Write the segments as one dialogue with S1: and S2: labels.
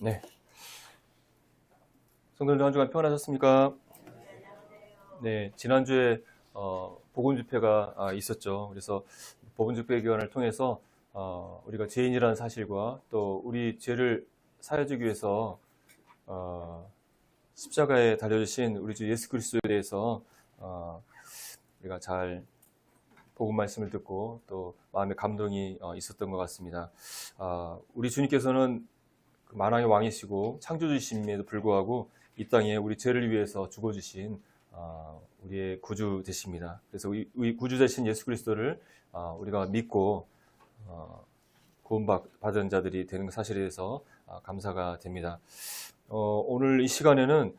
S1: 네. 성도님들 한 주간 평안하셨습니까? 네. 지난주에 복음 집회가 있었죠. 그래서 복음 집회 기간을 통해서 우리가 죄인이라는 사실과 또 우리 죄를 사해주기 위해서 십자가에 달려주신 우리 주 예수 그리스도에 대해서 우리가 잘 복음 말씀을 듣고 또 마음의 감동이 있었던 것 같습니다. 우리 주님께서는 그 만왕의 왕이시고 창조주심에도 불구하고 이 땅에 우리 죄를 위해서 죽어주신 우리의 구주 되십니다. 그래서 우리 구주 되신 예수 그리스도를 우리가 믿고 구원받은 자들이 되는 사실에 대해서 감사가 됩니다. 오늘 이 시간에는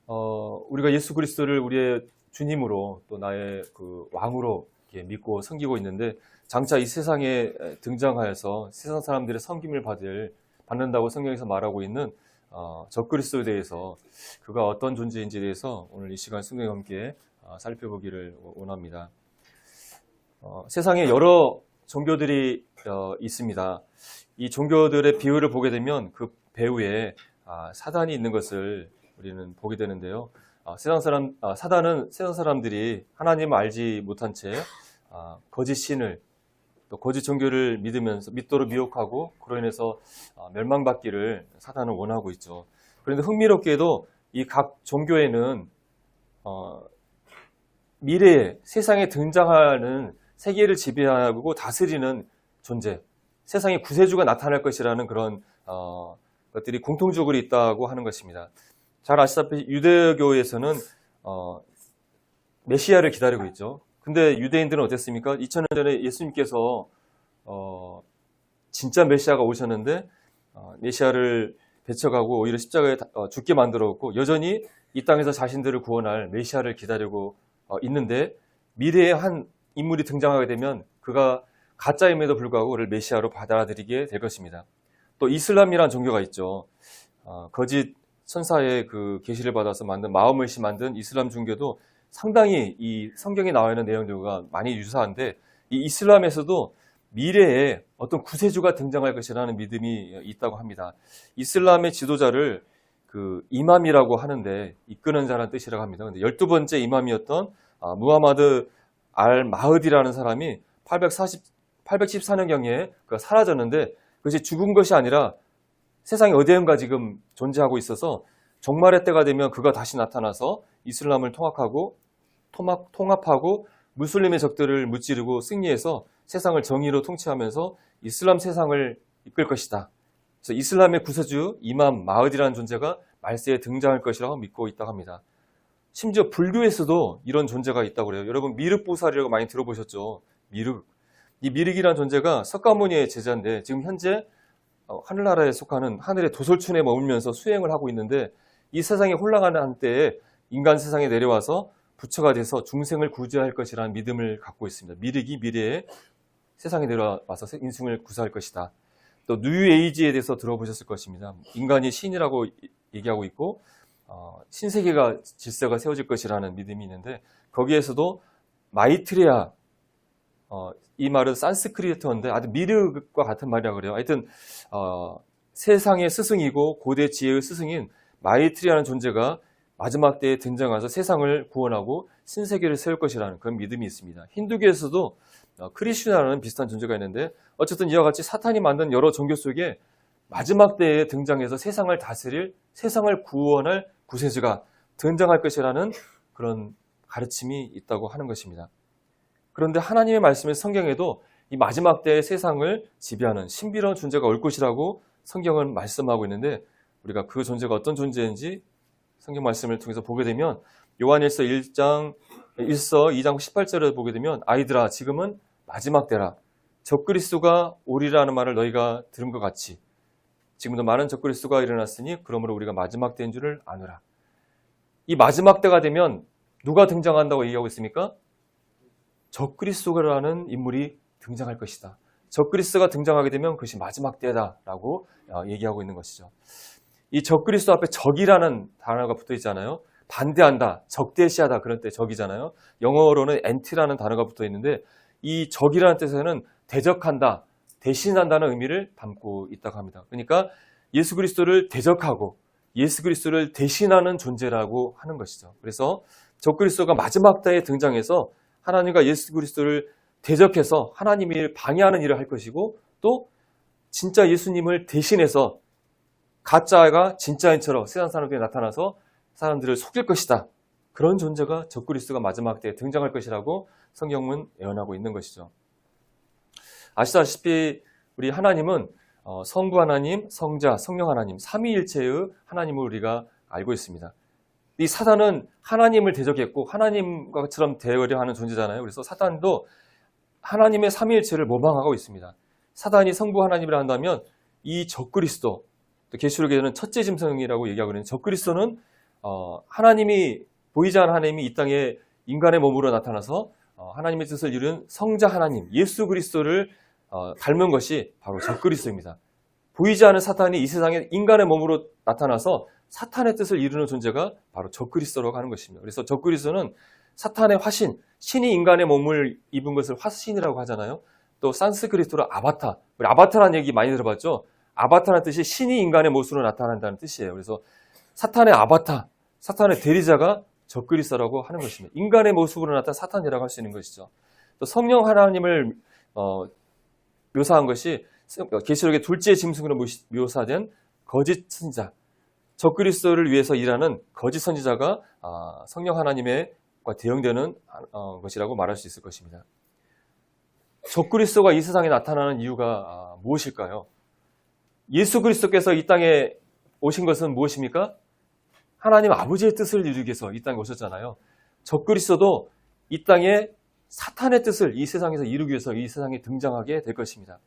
S1: 우리가 예수 그리스도를 우리의 주님으로 또 나의 그 왕으로 이렇게 믿고 섬기고 있는데 장차 이 세상에 등장하여서 세상 사람들의 섬김을 받는다고 성경에서 말하고 있는 적그리스도에 대해서 그가 어떤 존재인지에 대해서 오늘 이 시간 성경과 함께 살펴보기를 원합니다. 세상에 여러 종교들이 있습니다. 이 종교들의 비유를 보게 되면 그 배후에 사단이 있는 것을 우리는 보게 되는데요. 사단은 세상 사람들이 하나님을 알지 못한 채 거짓 신을 또 거짓 종교를 믿으면서 믿도록 미혹하고 그로 인해서 멸망받기를 사단은 원하고 있죠. 그런데 흥미롭게도 이 각 종교에는 미래에 세상에 등장하는 세계를 지배하고 다스리는 존재, 세상에 구세주가 나타날 것이라는 그런 것들이 공통적으로 있다고 하는 것입니다. 잘 아시다시피 유대교에서는 메시아를 기다리고 있죠. 근데 유대인들은 어땠습니까? 2000년 전에 예수님께서 진짜 메시아가 오셨는데 메시아를 배척하고 오히려 십자가에 죽게 만들었고 여전히 이 땅에서 자신들을 구원할 메시아를 기다리고 있는데 미래에 한 인물이 등장하게 되면 그가 가짜임에도 불구하고 그를 메시아로 받아들이게 될 것입니다. 또 이슬람이라는 종교가 있죠. 거짓 천사의 그 계시를 받아서 마호멧이 만든 이슬람 종교도 상당히 이 성경에 나와 있는 내용들과 많이 유사한데 이 이슬람에서도 미래에 어떤 구세주가 등장할 것이라는 믿음이 있다고 합니다. 이슬람의 지도자를 그 이맘이라고 하는데 이끄는 자라는 뜻이라고 합니다. 근데 12번째 이맘이었던 무하마드 알 마흐디라는 사람이 814년경에 사라졌는데 그것이 죽은 것이 아니라 세상에 어디엔가 지금 존재하고 있어서 종말의 때가 되면 그가 다시 나타나서 이슬람을 통합하고 무슬림의 적들을 무찌르고 승리해서 세상을 정의로 통치하면서 이슬람 세상을 이끌 것이다. 그래서 이슬람의 구세주 이맘 마흐디라는 존재가 말세에 등장할 것이라고 믿고 있다고 합니다. 심지어 불교에서도 이런 존재가 있다고 그래요. 여러분 미륵보살이라고 많이 들어보셨죠? 미륵. 이 미륵이라는 존재가 석가모니의 제자인데 지금 현재 하늘나라에 속하는 하늘의 도솔촌에 머물면서 수행을 하고 있는데 이 세상에 홀라가는 한때에 인간 세상에 내려와서 부처가 돼서 중생을 구제할 것이라는 믿음을 갖고 있습니다. 미륵이 미래에 세상에 내려와서 인생을 구사할 것이다. 또 뉴에이지에 대해서 들어보셨을 것입니다. 인간이 신이라고 얘기하고 있고 신세계가 질서가 세워질 것이라는 믿음이 있는데 거기에서도 마이트레아 이 말은 산스크리트어인데 아주 미륵과 같은 말이라고 그래요. 하여튼 세상의 스승이고 고대 지혜의 스승인 마이트레아라는 존재가 마지막 때에 등장해서 세상을 구원하고 신세계를 세울 것이라는 그런 믿음이 있습니다. 힌두교에서도 크리슈나라는 비슷한 존재가 있는데 어쨌든 이와 같이 사탄이 만든 여러 종교 속에 마지막 때에 등장해서 세상을 다스릴 세상을 구원할 구세주가 등장할 것이라는 그런 가르침이 있다고 하는 것입니다. 그런데 하나님의 말씀의 성경에도 이 마지막 때의 세상을 지배하는 신비로운 존재가 올 것이라고 성경은 말씀하고 있는데 우리가 그 존재가 어떤 존재인지 성경 말씀을 통해서 보게 되면 요한일서 2장 18절을 보게 되면 아이들아 지금은 마지막 때라 적그리스도가 오리라는 말을 너희가 들은 것 같이 지금도 많은 적그리스도가 일어났으니 그러므로 우리가 마지막 때인 줄을 아노라. 이 마지막 때가 되면 누가 등장한다고 얘기하고 있습니까? 적그리스도라는 인물이 등장할 것이다. 적그리스도가 등장하게 되면 그것이 마지막 때다라고 얘기하고 있는 것이죠. 이 적그리스도 앞에 적이라는 단어가 붙어 있잖아요. 반대한다, 적대시하다 그런 때 적이잖아요. 영어로는 anti라는 단어가 붙어 있는데 이 적이라는 뜻에는 대적한다, 대신한다는 의미를 담고 있다고 합니다. 그러니까 예수 그리스도를 대적하고 예수 그리스도를 대신하는 존재라고 하는 것이죠. 그래서 적그리스도가 마지막 때에 등장해서 하나님과 예수 그리스도를 대적해서 하나님을 방해하는 일을 할 것이고, 또 진짜 예수님을 대신해서 가짜가 진짜인처럼 세상 사람들이 나타나서 사람들을 속일 것이다. 그런 존재가 적그리스도가 마지막 때에 등장할 것이라고 성경은 예언하고 있는 것이죠. 아시다시피 우리 하나님은 성부 하나님, 성자, 성령 하나님, 삼위일체의 하나님을 우리가 알고 있습니다. 이 사단은 하나님을 대적했고 하나님과처럼 대하려 하는 존재잖아요. 그래서 사단도 하나님의 삼위일체를 모방하고 있습니다. 사단이 성부 하나님이라 한다면 이 적그리스도, 또 계시록에는 첫째 짐승이라고 얘기하고 있는 적그리스도는 하나님이, 보이지 않는 하나님이 이 땅에 인간의 몸으로 나타나서 하나님의 뜻을 이룬 성자 하나님 예수 그리스도를 닮은 것이 바로 적그리스도입니다. 보이지 않는 사탄이 이 세상에 인간의 몸으로 나타나서 사탄의 뜻을 이루는 존재가 바로 적그리스도라고 하는 것입니다. 그래서 적그리스도는 사탄의 화신, 신이 인간의 몸을 입은 것을 화신이라고 하잖아요. 또 산스크리트로 아바타, 우리 아바타라는 얘기 많이 들어봤죠? 아바타라는 뜻이 신이 인간의 모습으로 나타난다는 뜻이에요. 그래서 사탄의 아바타, 사탄의 대리자가 적그리스도라고 하는 것입니다. 인간의 모습으로 나타난 사탄이라고 할 수 있는 것이죠. 또 성령 하나님을 묘사한 것이 계시록의 둘째 짐승으로 묘사된 거짓 선지자, 적그리스도를 위해서 일하는 거짓 선지자가 성령 하나님과 대응되는 것이라고 말할 수 있을 것입니다. 적그리스도가 이 세상에 나타나는 이유가 무엇일까요? 예수 그리스도께서 이 땅에 오신 것은 무엇입니까? 하나님 아버지의 뜻을 이루기 위해서 이 땅에 오셨잖아요. 적그리스도도 이 땅에 사탄의 뜻을 이 세상에서 이루기 위해서 이 세상에 등장하게 될 것입니다.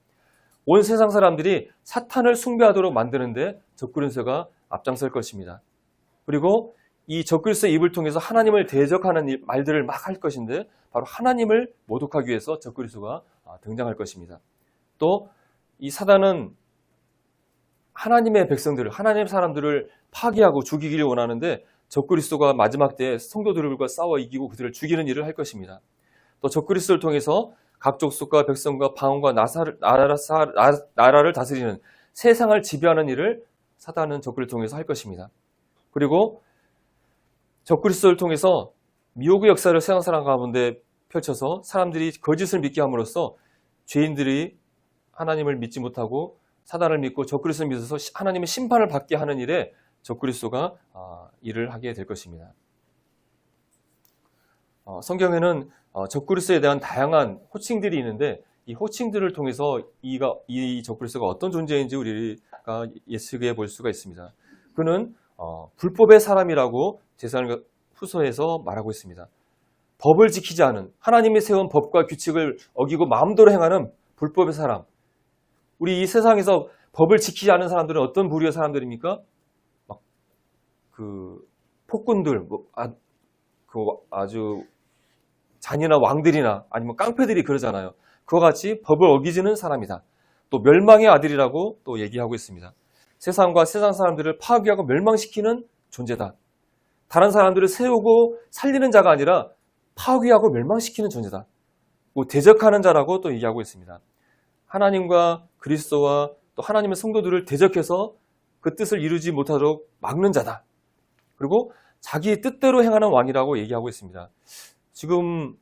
S1: 온 세상 사람들이 사탄을 숭배하도록 만드는데 적그리스도가 앞장설 것입니다. 그리고 이 적그리스도의 입을 통해서 하나님을 대적하는 말들을 막 할 것인데, 바로 하나님을 모독하기 위해서 적그리스도가 등장할 것입니다. 또 이 사단은 하나님의 백성들을, 하나님의 사람들을 파괴하고 죽이기를 원하는데, 적그리스도가 마지막 때에 성도들과 싸워 이기고 그들을 죽이는 일을 할 것입니다. 또 적그리스도를 통해서 각 족속과 백성과 방언과 나라를 다스리는, 세상을 지배하는 일을 사단은 적그리스도를 통해서 할 것입니다. 그리고 적그리스도를 통해서 미혹의 역사를 세상 사람 가운데 펼쳐서 사람들이 거짓을 믿게 함으로써 죄인들이 하나님을 믿지 못하고 사단을 믿고 적그리스도를 믿어서 하나님의 심판을 받게 하는 일에 적그리스도가 일을 하게 될 것입니다. 성경에는 적그리스도에 대한 다양한 호칭들이 있는데, 이 호칭들을 통해서 이 적그리스도가 어떤 존재인지 우리가 예측해 볼 수가 있습니다. 그는 불법의 사람이라고 데살로니가후서에서 말하고 있습니다. 법을 지키지 않은, 하나님이 세운 법과 규칙을 어기고 마음대로 행하는 불법의 사람. 우리 이 세상에서 법을 지키지 않은 사람들은 어떤 부류의 사람들입니까? 폭군들, 아주 잔인한 왕들이나 아니면 깡패들이 그러잖아요. 그와 같이 법을 어기지는 사람이다. 또 멸망의 아들이라고 또 얘기하고 있습니다. 세상과 세상 사람들을 파괴하고 멸망시키는 존재다. 다른 사람들을 세우고 살리는 자가 아니라 파괴하고 멸망시키는 존재다. 대적하는 자라고 또 얘기하고 있습니다. 하나님과 그리스도와 또 하나님의 성도들을 대적해서 그 뜻을 이루지 못하도록 막는 자다. 그리고 자기 뜻대로 행하는 왕이라고 얘기하고 있습니다. 지금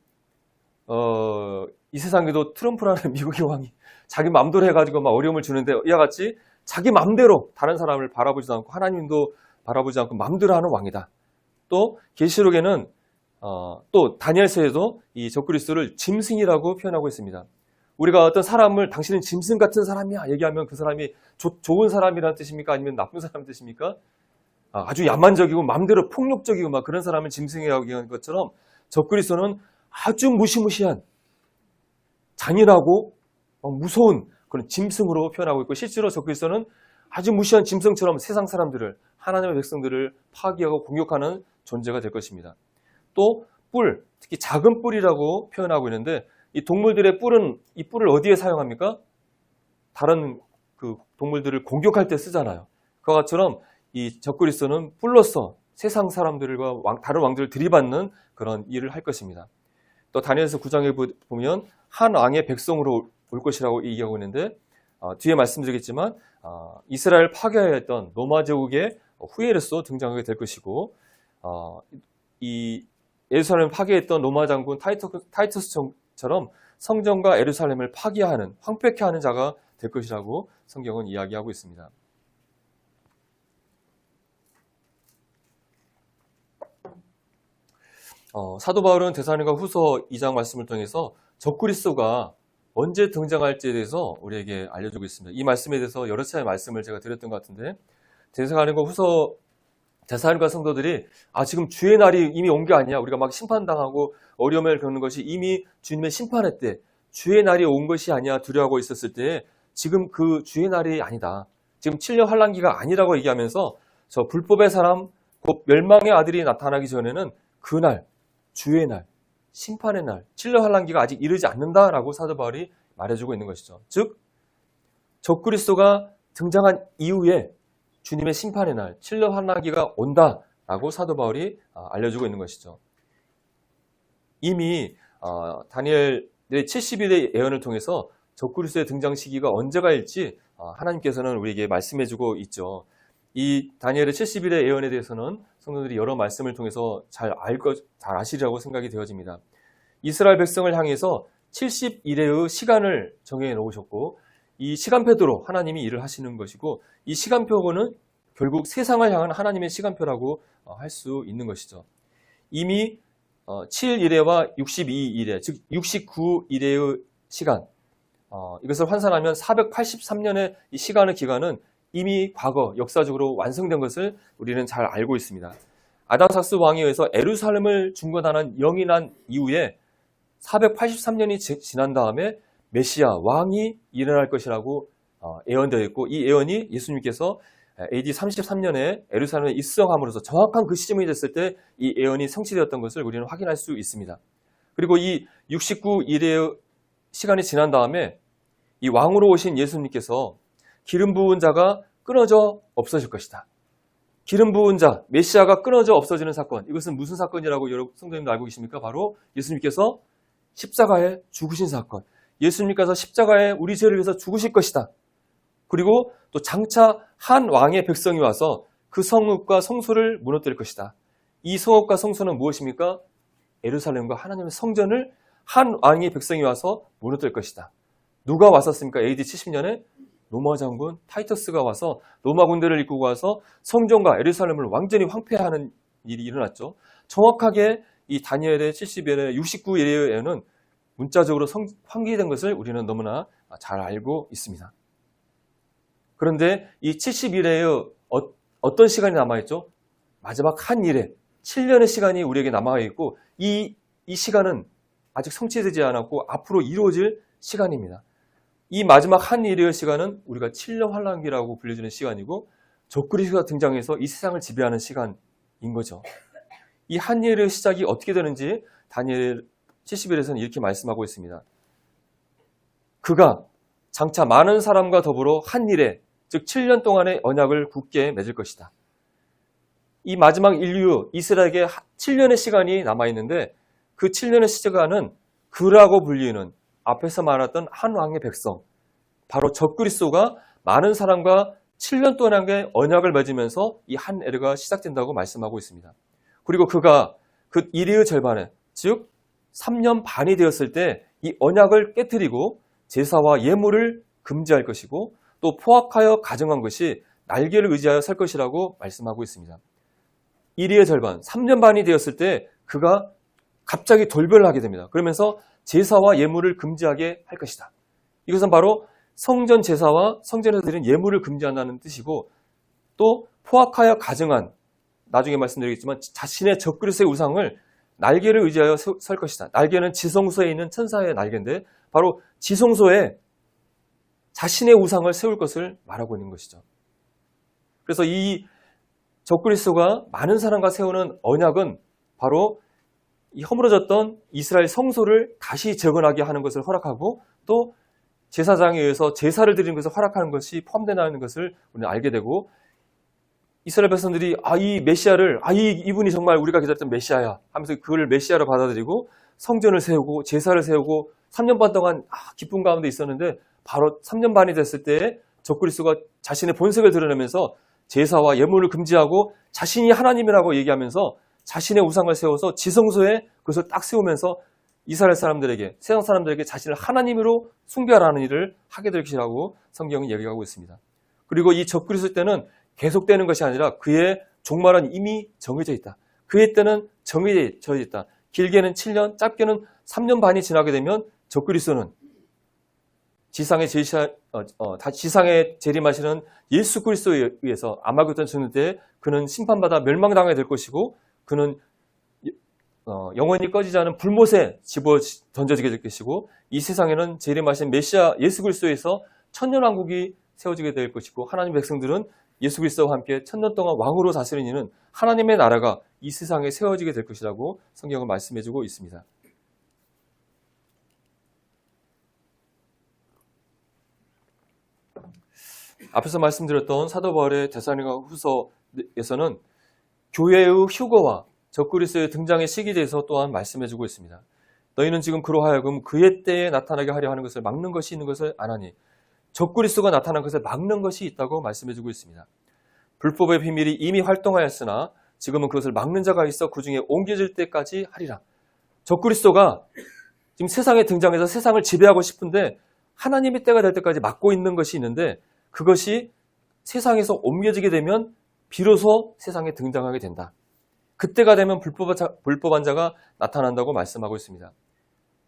S1: 이 세상에도 트럼프라는 미국의 왕이 자기 마음대로 해가지고 막 어려움을 주는데, 이와 같이 자기 마음대로 다른 사람을 바라보지도 않고 하나님도 바라보지 않고 마음대로 하는 왕이다. 또 계시록에는 또 다니엘서에도 이 적그리스도를 짐승이라고 표현하고 있습니다. 우리가 어떤 사람을 당신은 짐승 같은 사람이야 얘기하면 그 사람이 좋은 사람이라는 뜻입니까? 아니면 나쁜 사람의 뜻입니까? 아주 야만적이고 마음대로 폭력적이고 막 그런 사람을 짐승이라고 얘기하는 것처럼, 적그리스도는 아주 무시무시한 잔인하고 무서운 그런 짐승으로 표현하고 있고, 실제로 적그리스도는 아주 무시한 짐승처럼 세상 사람들을, 하나님의 백성들을 파괴하고 공격하는 존재가 될 것입니다. 또 뿔, 특히 작은 뿔이라고 표현하고 있는데, 이 동물들의 뿔은 이 뿔을 어디에 사용합니까? 다른 그 동물들을 공격할 때 쓰잖아요. 그와 같처럼 이 적그리스도는 뿔로서 세상 사람들과 다른 왕들을 들이받는 그런 일을 할 것입니다. 또 다니엘서 9장에 보면 한 왕의 백성으로 올 것이라고 얘기하고 있는데, 뒤에 말씀드리겠지만 이스라엘 파괴하였던 로마 제국의 후예로서 등장하게 될 것이고 이 예루살렘을 파괴했던 로마 장군 타이투스처럼 성전과 예루살렘을 파괴하는, 황폐케 하는 자가 될 것이라고 성경은 이야기하고 있습니다. 사도 바울은 데살로니가 후서 2장 말씀을 통해서 적그리스도가 언제 등장할지에 대해서 우리에게 알려주고 있습니다. 이 말씀에 대해서 여러 차례 말씀을 제가 드렸던 것 같은데, 데살로니가 후서 데살로니가 성도들이 지금 주의 날이 이미 온 게 아니야, 우리가 막 심판당하고 어려움을 겪는 것이 이미 주님의 심판의 때, 주의 날이 온 것이 아니야 두려워하고 있었을 때 지금 그 주의 날이 아니다, 지금 7년 환란기가 아니라고 얘기하면서 저 불법의 사람 곧 멸망의 아들이 나타나기 전에는 그날, 주의 날, 심판의 날, 7년 환란기가 아직 이르지 않는다라고 사도 바울이 말해주고 있는 것이죠. 즉 적그리스도가 등장한 이후에 주님의 심판의 날, 7년 환란기가 온다라고 사도 바울이 알려주고 있는 것이죠. 이미 다니엘의 70일의 예언을 통해서 적그리스도의 등장 시기가 언제가일지 하나님께서는 우리에게 말씀해주고 있죠. 이 다니엘의 70일의 예언에 대해서는 성도들이 여러 말씀을 통해서 잘 아시리라고 생각이 되어집니다. 이스라엘 백성을 향해서 70일의 시간을 정해 놓으셨고, 이 시간표대로 하나님이 일을 하시는 것이고, 이 시간표는 결국 세상을 향한 하나님의 시간표라고 할 수 있는 것이죠. 이미 7일에와 62일에, 즉 69일의 시간, 이것을 환산하면 483년의 이 시간의 기간은 이미 과거 역사적으로 완성된 것을 우리는 잘 알고 있습니다. 아닥사스 왕에 의해서 예루살렘을 중건하는 영이 난 이후에 483년이 지난 다음에 메시아 왕이 일어날 것이라고 예언되어 있고, 이 예언이 예수님께서 AD 33년에 예루살렘에 입성함으로써 정확한 그 시점이 됐을 때 이 예언이 성취되었던 것을 우리는 확인할 수 있습니다. 그리고 이 69일의 시간이 지난 다음에 이 왕으로 오신 예수님께서 기름 부은 자가 끊어져 없어질 것이다. 기름 부은 자, 메시아가 끊어져 없어지는 사건, 이것은 무슨 사건이라고 여러분 성도님들 알고 계십니까? 바로 예수님께서 십자가에 죽으신 사건. 예수님께서 십자가에 우리 죄를 위해서 죽으실 것이다. 그리고 또 장차 한 왕의 백성이 와서 그 성읍과 성소를 무너뜨릴 것이다. 이 성읍과 성소는 무엇입니까? 예루살렘과 하나님의 성전을 한 왕의 백성이 와서 무너뜨릴 것이다. 누가 왔었습니까? AD 70년에 로마 장군 타이터스가 와서 로마 군대를 이끌고 와서 성전과 예루살렘을 완전히 황폐하는 일이 일어났죠. 정확하게 이 다니엘의 70일에 69일에는 문자적으로 환기된 것을 우리는 너무나 잘 알고 있습니다. 그런데 이 70일에 어떤 시간이 남아있죠? 마지막 한 일에 7년의 시간이 우리에게 남아있고, 이 시간은 아직 성취되지 않았고 앞으로 이루어질 시간입니다. 이 마지막 한 일의 시간은 우리가 7년 환란기라고 불려지는 시간이고, 적그리스도가 등장해서 이 세상을 지배하는 시간인 거죠. 이 한 일의 시작이 어떻게 되는지 다니엘 70일에서는 이렇게 말씀하고 있습니다. 그가 장차 많은 사람과 더불어 한 일에, 즉 7년 동안의 언약을 굳게 맺을 것이다. 이 마지막 인류 이스라엘에게 7년의 시간이 남아있는데, 그 7년의 시간은 그라고 불리는 앞에서 말했던 한 왕의 백성, 바로 적그리스도가 많은 사람과 7년 동안의 언약을 맺으면서 이 한 에르가 시작된다고 말씀하고 있습니다. 그리고 그가 그 일의 절반에, 즉 3년 반이 되었을 때 이 언약을 깨뜨리고 제사와 예물을 금지할 것이고, 또 포악하여 가정한 것이 날개를 의지하여 설 것이라고 말씀하고 있습니다. 일의 절반, 3년 반이 되었을 때 그가 갑자기 돌변을 하게 됩니다. 그러면서 제사와 예물을 금지하게 할 것이다. 이것은 바로 성전 제사와 성전에서 드린 예물을 금지한다는 뜻이고, 또 포악하여 가증한, 나중에 말씀드리겠지만 자신의 적그리스도의 우상을 날개를 의지하여 설 것이다. 날개는 지성소에 있는 천사의 날개인데, 바로 지성소에 자신의 우상을 세울 것을 말하고 있는 것이죠. 그래서 이 적그리스도가 많은 사람과 세우는 언약은 바로 이 허물어졌던 이스라엘 성소를 다시 재건하게 하는 것을 허락하고, 또 제사장에 의해서 제사를 드리는 것을 허락하는 것이 포함된다는 것을 우리는 알게 되고, 이스라엘 백성들이 이 메시아를 이분이 정말 우리가 기다렸던 메시아야 하면서 그를 메시아로 받아들이고 성전을 세우고 제사를 세우고 3년 반 동안 기쁨 가운데 있었는데 바로 3년 반이 됐을 때 적그리스도가 자신의 본색을 드러내면서 제사와 예물을 금지하고 자신이 하나님이라고 얘기하면서 자신의 우상을 세워서 지성소에 그것을 딱 세우면서 이스라엘 사람들에게, 세상 사람들에게 자신을 하나님으로 숭배하라는 일을 하게 될 것이라고 성경은 얘기하고 있습니다. 그리고 이 적그리스도 때는 계속되는 것이 아니라 그의 종말은 이미 정해져 있다. 그의 때는 정해져 있다. 길게는 7년, 짧게는 3년 반이 지나게 되면 적그리스도는 지상에 재림하시는 예수 그리스도에 의해서 아마겟돈 죽는 때 그는 심판받아 멸망당하게 될 것이고 그는 영원히 꺼지지 않은 불못에 집어 던져지게 될 것이고 이 세상에는 재림하신 메시아 예수 그리스도에서 천년왕국이 세워지게 될 것이고 하나님 백성들은 예수 그리스도와 함께 천년 동안 왕으로 다스리는 이는 하나님의 나라가 이 세상에 세워지게 될 것이라고 성경은 말씀해주고 있습니다. 앞에서 말씀드렸던 사도 바울의 데살로니가 후서에서는 교회의 휴거와 적그리스도의 등장의 시기에 대해서 또한 말씀해주고 있습니다. 너희는 지금 그로 하여금 그의 때에 나타나게 하려 하는 것을 막는 것이 있는 것을 아나니 적그리스도가 나타난 것을 막는 것이 있다고 말씀해주고 있습니다. 불법의 비밀이 이미 활동하였으나 지금은 그것을 막는 자가 있어 그 중에 옮겨질 때까지 하리라. 적그리스도가 지금 세상에 등장해서 세상을 지배하고 싶은데 하나님의 때가 될 때까지 막고 있는 것이 있는데 그것이 세상에서 옮겨지게 되면 비로소 세상에 등장하게 된다. 그때가 되면 불법한 자가 나타난다고 말씀하고 있습니다.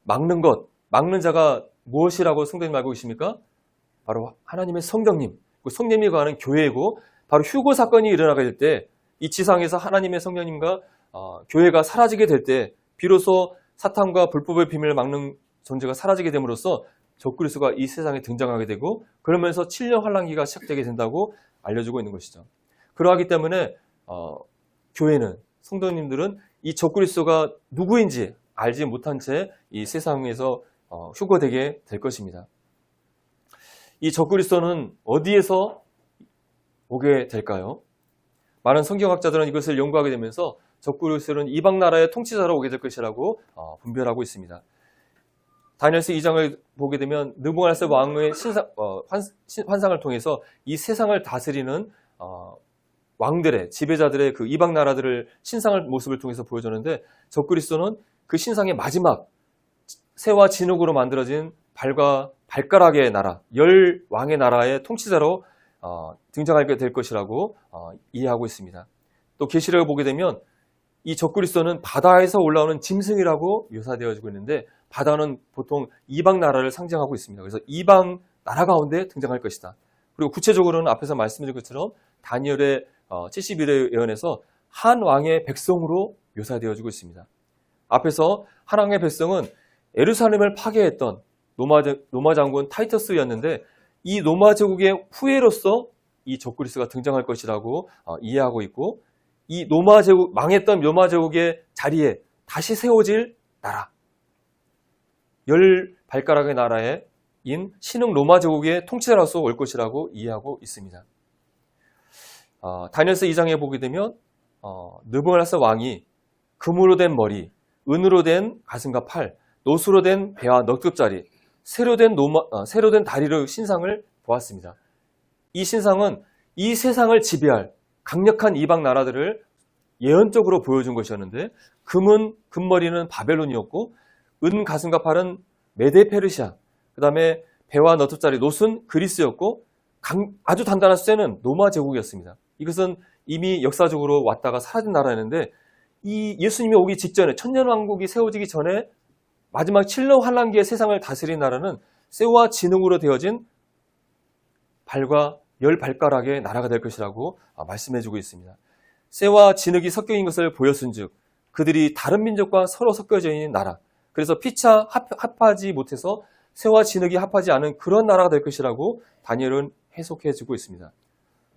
S1: 막는 것, 막는 자가 무엇이라고 성도님 알고 계십니까? 바로 하나님의 성령님, 그 성령님이 거하는 교회이고 바로 휴거 사건이 일어나게 될 때 이 지상에서 하나님의 성령님과 교회가 사라지게 될 때 비로소 사탄과 불법의 비밀을 막는 존재가 사라지게 됨으로써 적그리스도가 이 세상에 등장하게 되고 그러면서 7년 환란기가 시작되게 된다고 알려주고 있는 것이죠. 그러하기 때문에 교회는 성도님들은 이 적그리스도가 누구인지 알지 못한 채 이 세상에서 휴거되게 될 것입니다. 이 적그리스도는 어디에서 오게 될까요? 많은 성경학자들은 이것을 연구하게 되면서 적그리스도는 이방 나라의 통치자로 오게 될 것이라고 분별하고 있습니다. 다니엘서 2장을 보게 되면 느부갓네살 왕의 환상을 통해서 이 세상을 다스리는 왕들의 지배자들의 그 이방 나라들을 신상의 모습을 통해서 보여줬는데 적그리스도는 그 신상의 마지막 새와 진흙으로 만들어진 발가락의 나라, 열 왕의 나라의 통치자로 등장하게 될 것이라고 이해하고 있습니다. 또 계시록을 보게 되면 이 적그리스도는 바다에서 올라오는 짐승이라고 묘사되어지고 있는데 바다는 보통 이방 나라를 상징하고 있습니다. 그래서 이방 나라 가운데 등장할 것이다. 그리고 구체적으로는 앞에서 말씀드린 것처럼 다니엘의 71회 예언에서 한 왕의 백성으로 묘사되어지고 있습니다. 앞에서 한 왕의 백성은 예루살렘을 파괴했던 로마 장군 타이터스였는데 이 로마 제국의 후예로서 이 적그리스도가 등장할 것이라고 이해하고 있고 이 망했던 로마 제국의 자리에 다시 세워질 나라, 열 발가락의 나라인 신흥 로마 제국의 통치자로서 올 것이라고 이해하고 있습니다. 다니엘서 2장에 보게 되면 느부갓네살 왕이 금으로 된 머리, 은으로 된 가슴과 팔, 노수로 된 배와 넉급짜리, 새로 된 다리의 신상을 보았습니다. 이 신상은 이 세상을 지배할 강력한 이방 나라들을 예언적으로 보여준 것이었는데 금머리는 바벨론이었고 은 가슴과 팔은 메데 페르시아, 그 다음에 배와 너투짜리 노스는 그리스였고 아주 단단한 쇠는 로마 제국이었습니다. 이것은 이미 역사적으로 왔다가 사라진 나라였는데 이 예수님이 오기 직전에 천년왕국이 세워지기 전에 마지막 7년 환란기의 세상을 다스린 나라는 쇠와 진흙으로 되어진 발과 열 발가락의 나라가 될 것이라고 말씀해주고 있습니다. 쇠와 진흙이 섞여 있는 것을 보였은즉 그들이 다른 민족과 서로 섞여져 있는 나라, 그래서 피차 합하지 못해서 쇠와 진흙이 합하지 않은 그런 나라가 될 것이라고 다니엘은 해석해주고 있습니다.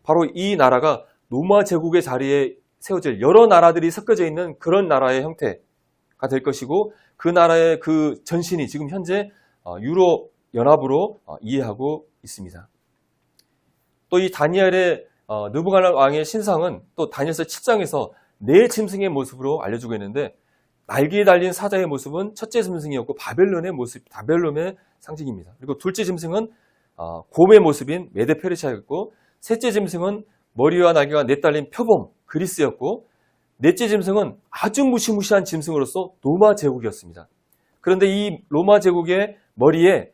S1: 바로 이 나라가 로마 제국의 자리에 세워질 여러 나라들이 섞여져 있는 그런 나라의 형태가 될 것이고 그 나라의 그 전신이 지금 현재 유럽 연합으로 이해하고 있습니다. 또 이 다니엘의 느부갓네살 왕의 신상은 또 다니엘서 7장에서 네 짐승의 모습으로 알려주고 있는데 날개에 달린 사자의 모습은 첫째 짐승이었고 바벨론의 모습, 바벨론의 상징입니다. 그리고 둘째 짐승은 곰의 모습인 메데 페르시아였고, 셋째 짐승은 머리와 날개가 내달린 표범 그리스였고, 넷째 짐승은 아주 무시무시한 짐승으로서 로마 제국이었습니다. 그런데 이 로마 제국의 머리에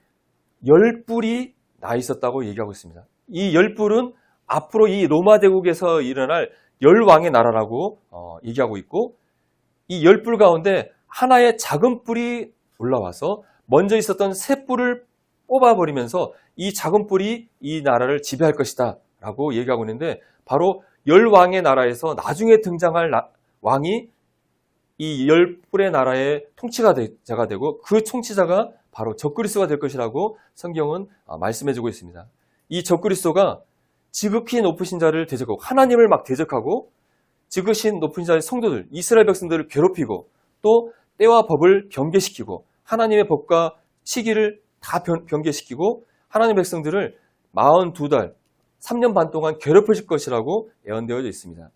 S1: 10뿔이 나 있었다고 얘기하고 있습니다. 이 10뿔은 앞으로 이 로마 제국에서 일어날 10왕의 나라라고 얘기하고 있고, 이 10뿔 가운데 하나의 작은 뿔이 올라와서 먼저 있었던 세 뿔을 뽑아버리면서 이 작은 뿔이 이 나라를 지배할 것이다 라고 얘기하고 있는데, 바로 10왕의 나라에서 나중에 등장할 왕이 이 10뿔의 나라의 통치자가 되고, 그 통치자가 바로 적그리스도가 될 것이라고 성경은 말씀해주고 있습니다. 이 적그리스도가 지극히 높으신 자를 대적하고, 하나님을 막 대적하고, 지극히 높은 자의 성도들, 이스라엘 백성들을 괴롭히고, 또 때와 법을 변개시키고, 하나님의 법과 시기를 다 변개시키고, 하나님의 백성들을 42달, 3년 반 동안 괴롭히실 것이라고 예언되어져 있습니다.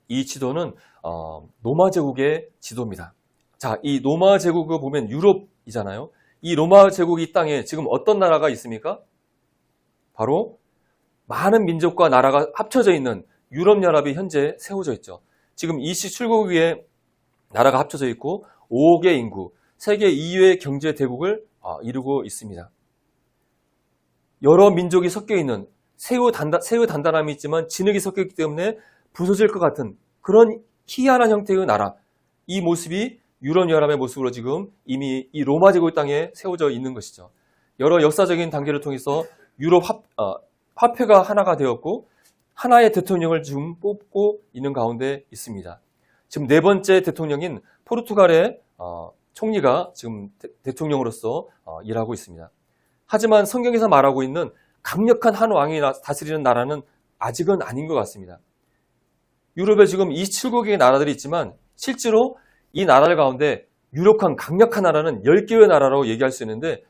S1: 이 지도는 로마 제국의 지도입니다. 자, 이 로마 제국을 보면 유럽이잖아요. 이 로마 제국 이 땅에 지금 어떤 나라가 있습니까? 바로 많은 민족과 나라가 합쳐져 있는 유럽연합이 현재 세워져 있죠. 지금 27개국의 나라가 합쳐져 있고 5억의 인구, 세계 2위의 경제 대국을 이루고 있습니다. 여러 민족이 섞여 있는 새우 단단함이 있지만 진흙이 섞여 있기 때문에 부서질 것 같은 그런 희한한 형태의 나라, 이 모습이 유럽연합의 모습으로 지금 이미 이 로마 제국 땅에 세워져 있는 것이죠. 여러 역사적인 단계를 통해서 유럽 화폐가 하나가 되었고 하나의 대통령을 지금 뽑고 있는 가운데 있습니다. 지금 네 번째 대통령인 포르투갈의 총리가 지금 대통령으로서 일하고 있습니다. 하지만 성경에서 말하고 있는 강력한 한 왕이 다스리는 나라는 아직은 아닌 것 같습니다. 유럽에 지금 27개국의 나라들이 있지만 실제로 이 나라들 가운데 유력한 강력한 나라는 10개의 나라라고 얘기할 수 있는데,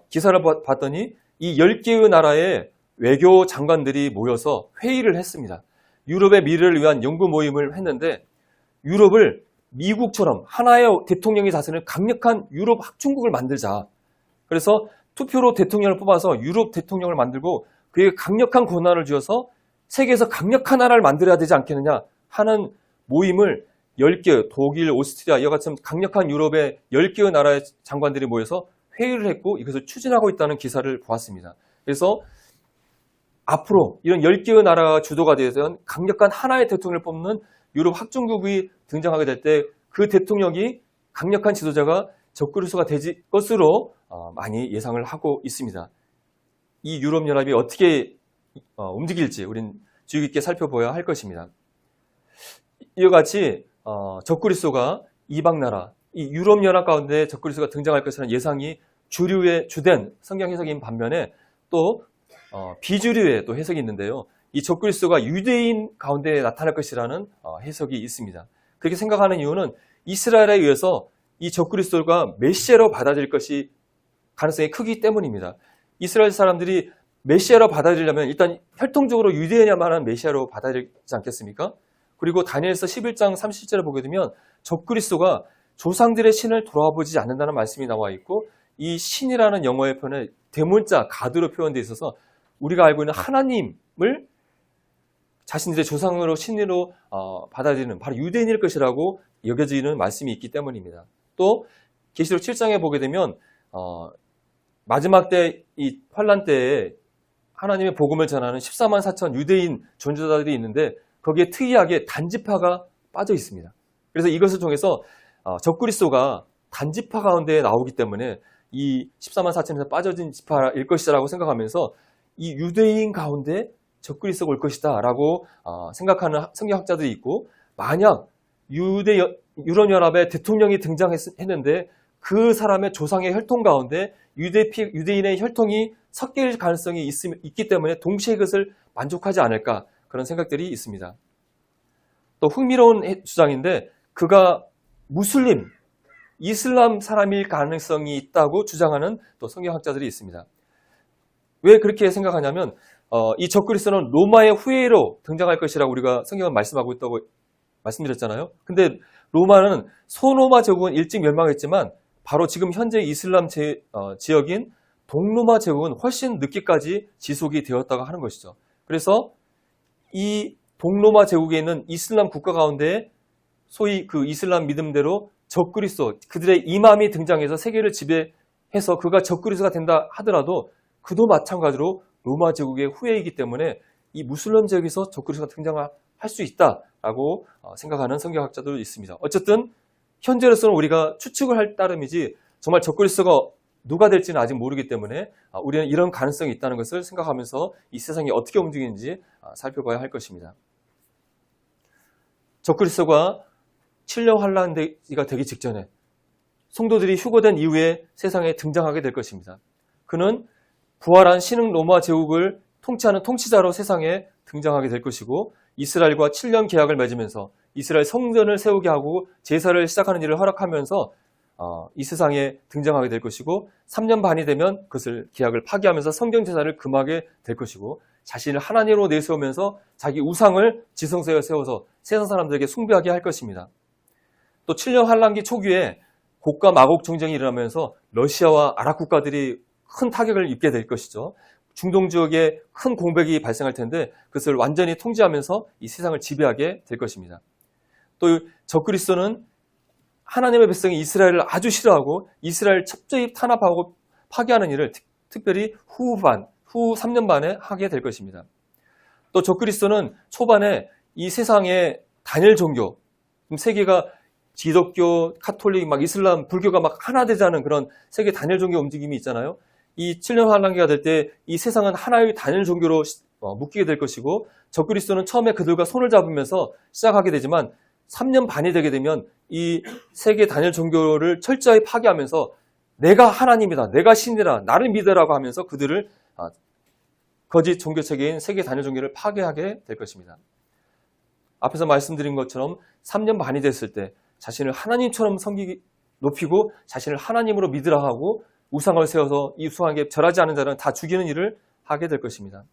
S1: 기사를 봤더니 이 10개의 나라의 외교 장관들이 모여서 회의를 했습니다. 유럽의 미래를 위한 연구 모임을 했는데, 유럽을 미국처럼 하나의 대통령이 다스리는 강력한 유럽 합중국을 만들자. 그래서 투표로 대통령을 뽑아서 유럽 대통령을 만들고 그에게 강력한 권한을 주어서 세계에서 강력한 나라를 만들어야 되지 않겠느냐 하는 모임을 10개, 독일, 오스트리아 이와 같은 강력한 유럽의 10개의 나라의 장관들이 모여서 회의를 했고 이것을 추진하고 있다는 기사를 보았습니다. 그래서 앞으로 이런 10개의 나라가 주도가 되어서 강력한 하나의 대통령을 뽑는 유럽 합중국이 등장하게 될 때 그 대통령이 강력한 지도자가 적그리스도가 될 것으로 많이 예상을 하고 있습니다. 이 유럽연합이 어떻게 움직일지 우린 주의 깊게 살펴봐야 할 것입니다. 이와 같이 적그리스도가 이방나라, 이 유럽연합 가운데 적그리스도가 등장할 것이라는 예상이 주류의 주된 성경 해석인 반면에 또 비주류의 또 해석이 있는데요. 이 적그리스도가 유대인 가운데 나타날 것이라는 해석이 있습니다. 그렇게 생각하는 이유는 이스라엘에 의해서 이 적그리스도가 메시아로 받아들일 것이 가능성이 크기 때문입니다. 이스라엘 사람들이 메시아로 받아들이려면 일단 혈통적으로 유대인야만한 메시아로 받아들이지 않겠습니까? 그리고 다니엘서 11장 30절에 보게 되면 적그리스도가 조상들의 신을 돌아보지 않는다는 말씀이 나와 있고, 이 신이라는 영어의 표현에 대문자 가드로 표현되어 있어서 우리가 알고 있는 하나님을 자신들의 조상으로 신으로 받아들이는 바로 유대인일 것이라고 여겨지는 말씀이 있기 때문입니다. 또 계시록 7장에 보게 되면 마지막 때 이 환란 때에 하나님의 복음을 전하는 14만 4천 유대인 전도자들이 있는데 거기에 특이하게 단지파가 빠져 있습니다. 그래서 이것을 통해서 적그리스도가 단지파 가운데 나오기 때문에 이 14만 4천에서 빠져진 지파일 것이라고 생각하면서 이 유대인 가운데 적그리스도가 올 것이다 라고 생각하는 성경학자들이 있고, 만약 유럽연합의 대통령이 등장했는데 그 사람의 조상의 혈통 가운데 유대인의 혈통이 섞일 가능성이 있기 때문에 동시에 그것을 만족하지 않을까, 그런 생각들이 있습니다. 또 흥미로운 주장인데, 그가 무슬림, 이슬람 사람일 가능성이 있다고 주장하는 또 성경학자들이 있습니다. 왜 그렇게 생각하냐면 이 적그리스도는 로마의 후예로 등장할 것이라고 우리가 성경은 말씀하고 있다고 말씀드렸잖아요. 근데 로마는 소로마 제국은 일찍 멸망했지만 바로 지금 현재 이슬람 지역인 동로마 제국은 훨씬 늦게까지 지속이 되었다고 하는 것이죠. 그래서 이 동로마 제국에 있는 이슬람 국가 가운데 소위 그 이슬람 믿음대로 적그리스도, 그들의 이맘이 등장해서 세계를 지배해서 그가 적그리스도가 된다 하더라도 그도 마찬가지로 로마 제국의 후예이기 때문에 이 무슬림 지역에서 적그리스도가 등장할 수 있다라고 생각하는 성경학자도 있습니다. 어쨌든 현재로서는 우리가 추측을 할 따름이지 정말 적그리스도가 누가 될지는 아직 모르기 때문에 우리는 이런 가능성이 있다는 것을 생각하면서 이 세상이 어떻게 움직이는지 살펴봐야 할 것입니다. 적그리스도가 7년 환란기가 되기 직전에 성도들이 휴거된 이후에 세상에 등장하게 될 것입니다. 그는 부활한 신흥 로마 제국을 통치하는 통치자로 세상에 등장하게 될 것이고 이스라엘과 7년 계약을 맺으면서 이스라엘 성전을 세우게 하고 제사를 시작하는 일을 허락하면서 이 세상에 등장하게 될 것이고 3년 반이 되면 그것을 계약을 파기하면서 성경 제사를 금하게 될 것이고 자신을 하나님으로 내세우면서 자기 우상을 지성소에 세워서 세상 사람들에게 숭배하게 할 것입니다. 또 7년 환란기 초기에 고가 마곡 정쟁이 일어나면서 러시아와 아랍 국가들이 큰 타격을 입게 될 것이죠. 중동 지역에 큰 공백이 발생할 텐데 그것을 완전히 통제하면서 이 세상을 지배하게 될 것입니다. 또 적그리스도는 하나님의 백성이 이스라엘을 아주 싫어하고 이스라엘 철저히 탄압하고 파괴하는 일을 특별히 후 3년 반에 하게 될 것입니다. 또 적그리스도는 초반에 이 세상의 단일 종교, 세계가 기독교, 카톨릭, 이슬람, 불교가 하나 되자는 그런 세계 단일 종교 움직임이 있잖아요. 이 7년 환란기가 될 때 이 세상은 하나의 단일 종교로 묶이게 될 것이고 적그리스도는 처음에 그들과 손을 잡으면서 시작하게 되지만 3년 반이 되게 되면 이 세계 단일 종교를 철저히 파괴하면서 내가 하나님이다, 내가 신이다, 나를 믿으라고 하면서 그들을 거짓 종교체계인 세계 단일 종교를 파괴하게 될 것입니다. 앞에서 말씀드린 것처럼 3년 반이 됐을 때 자신을 하나님처럼 높이고 자신을 하나님으로 믿으라 하고 우상을 세워서 이 우상에게 절하지 않은 자는 다 죽이는 일을 하게 될 것입니다.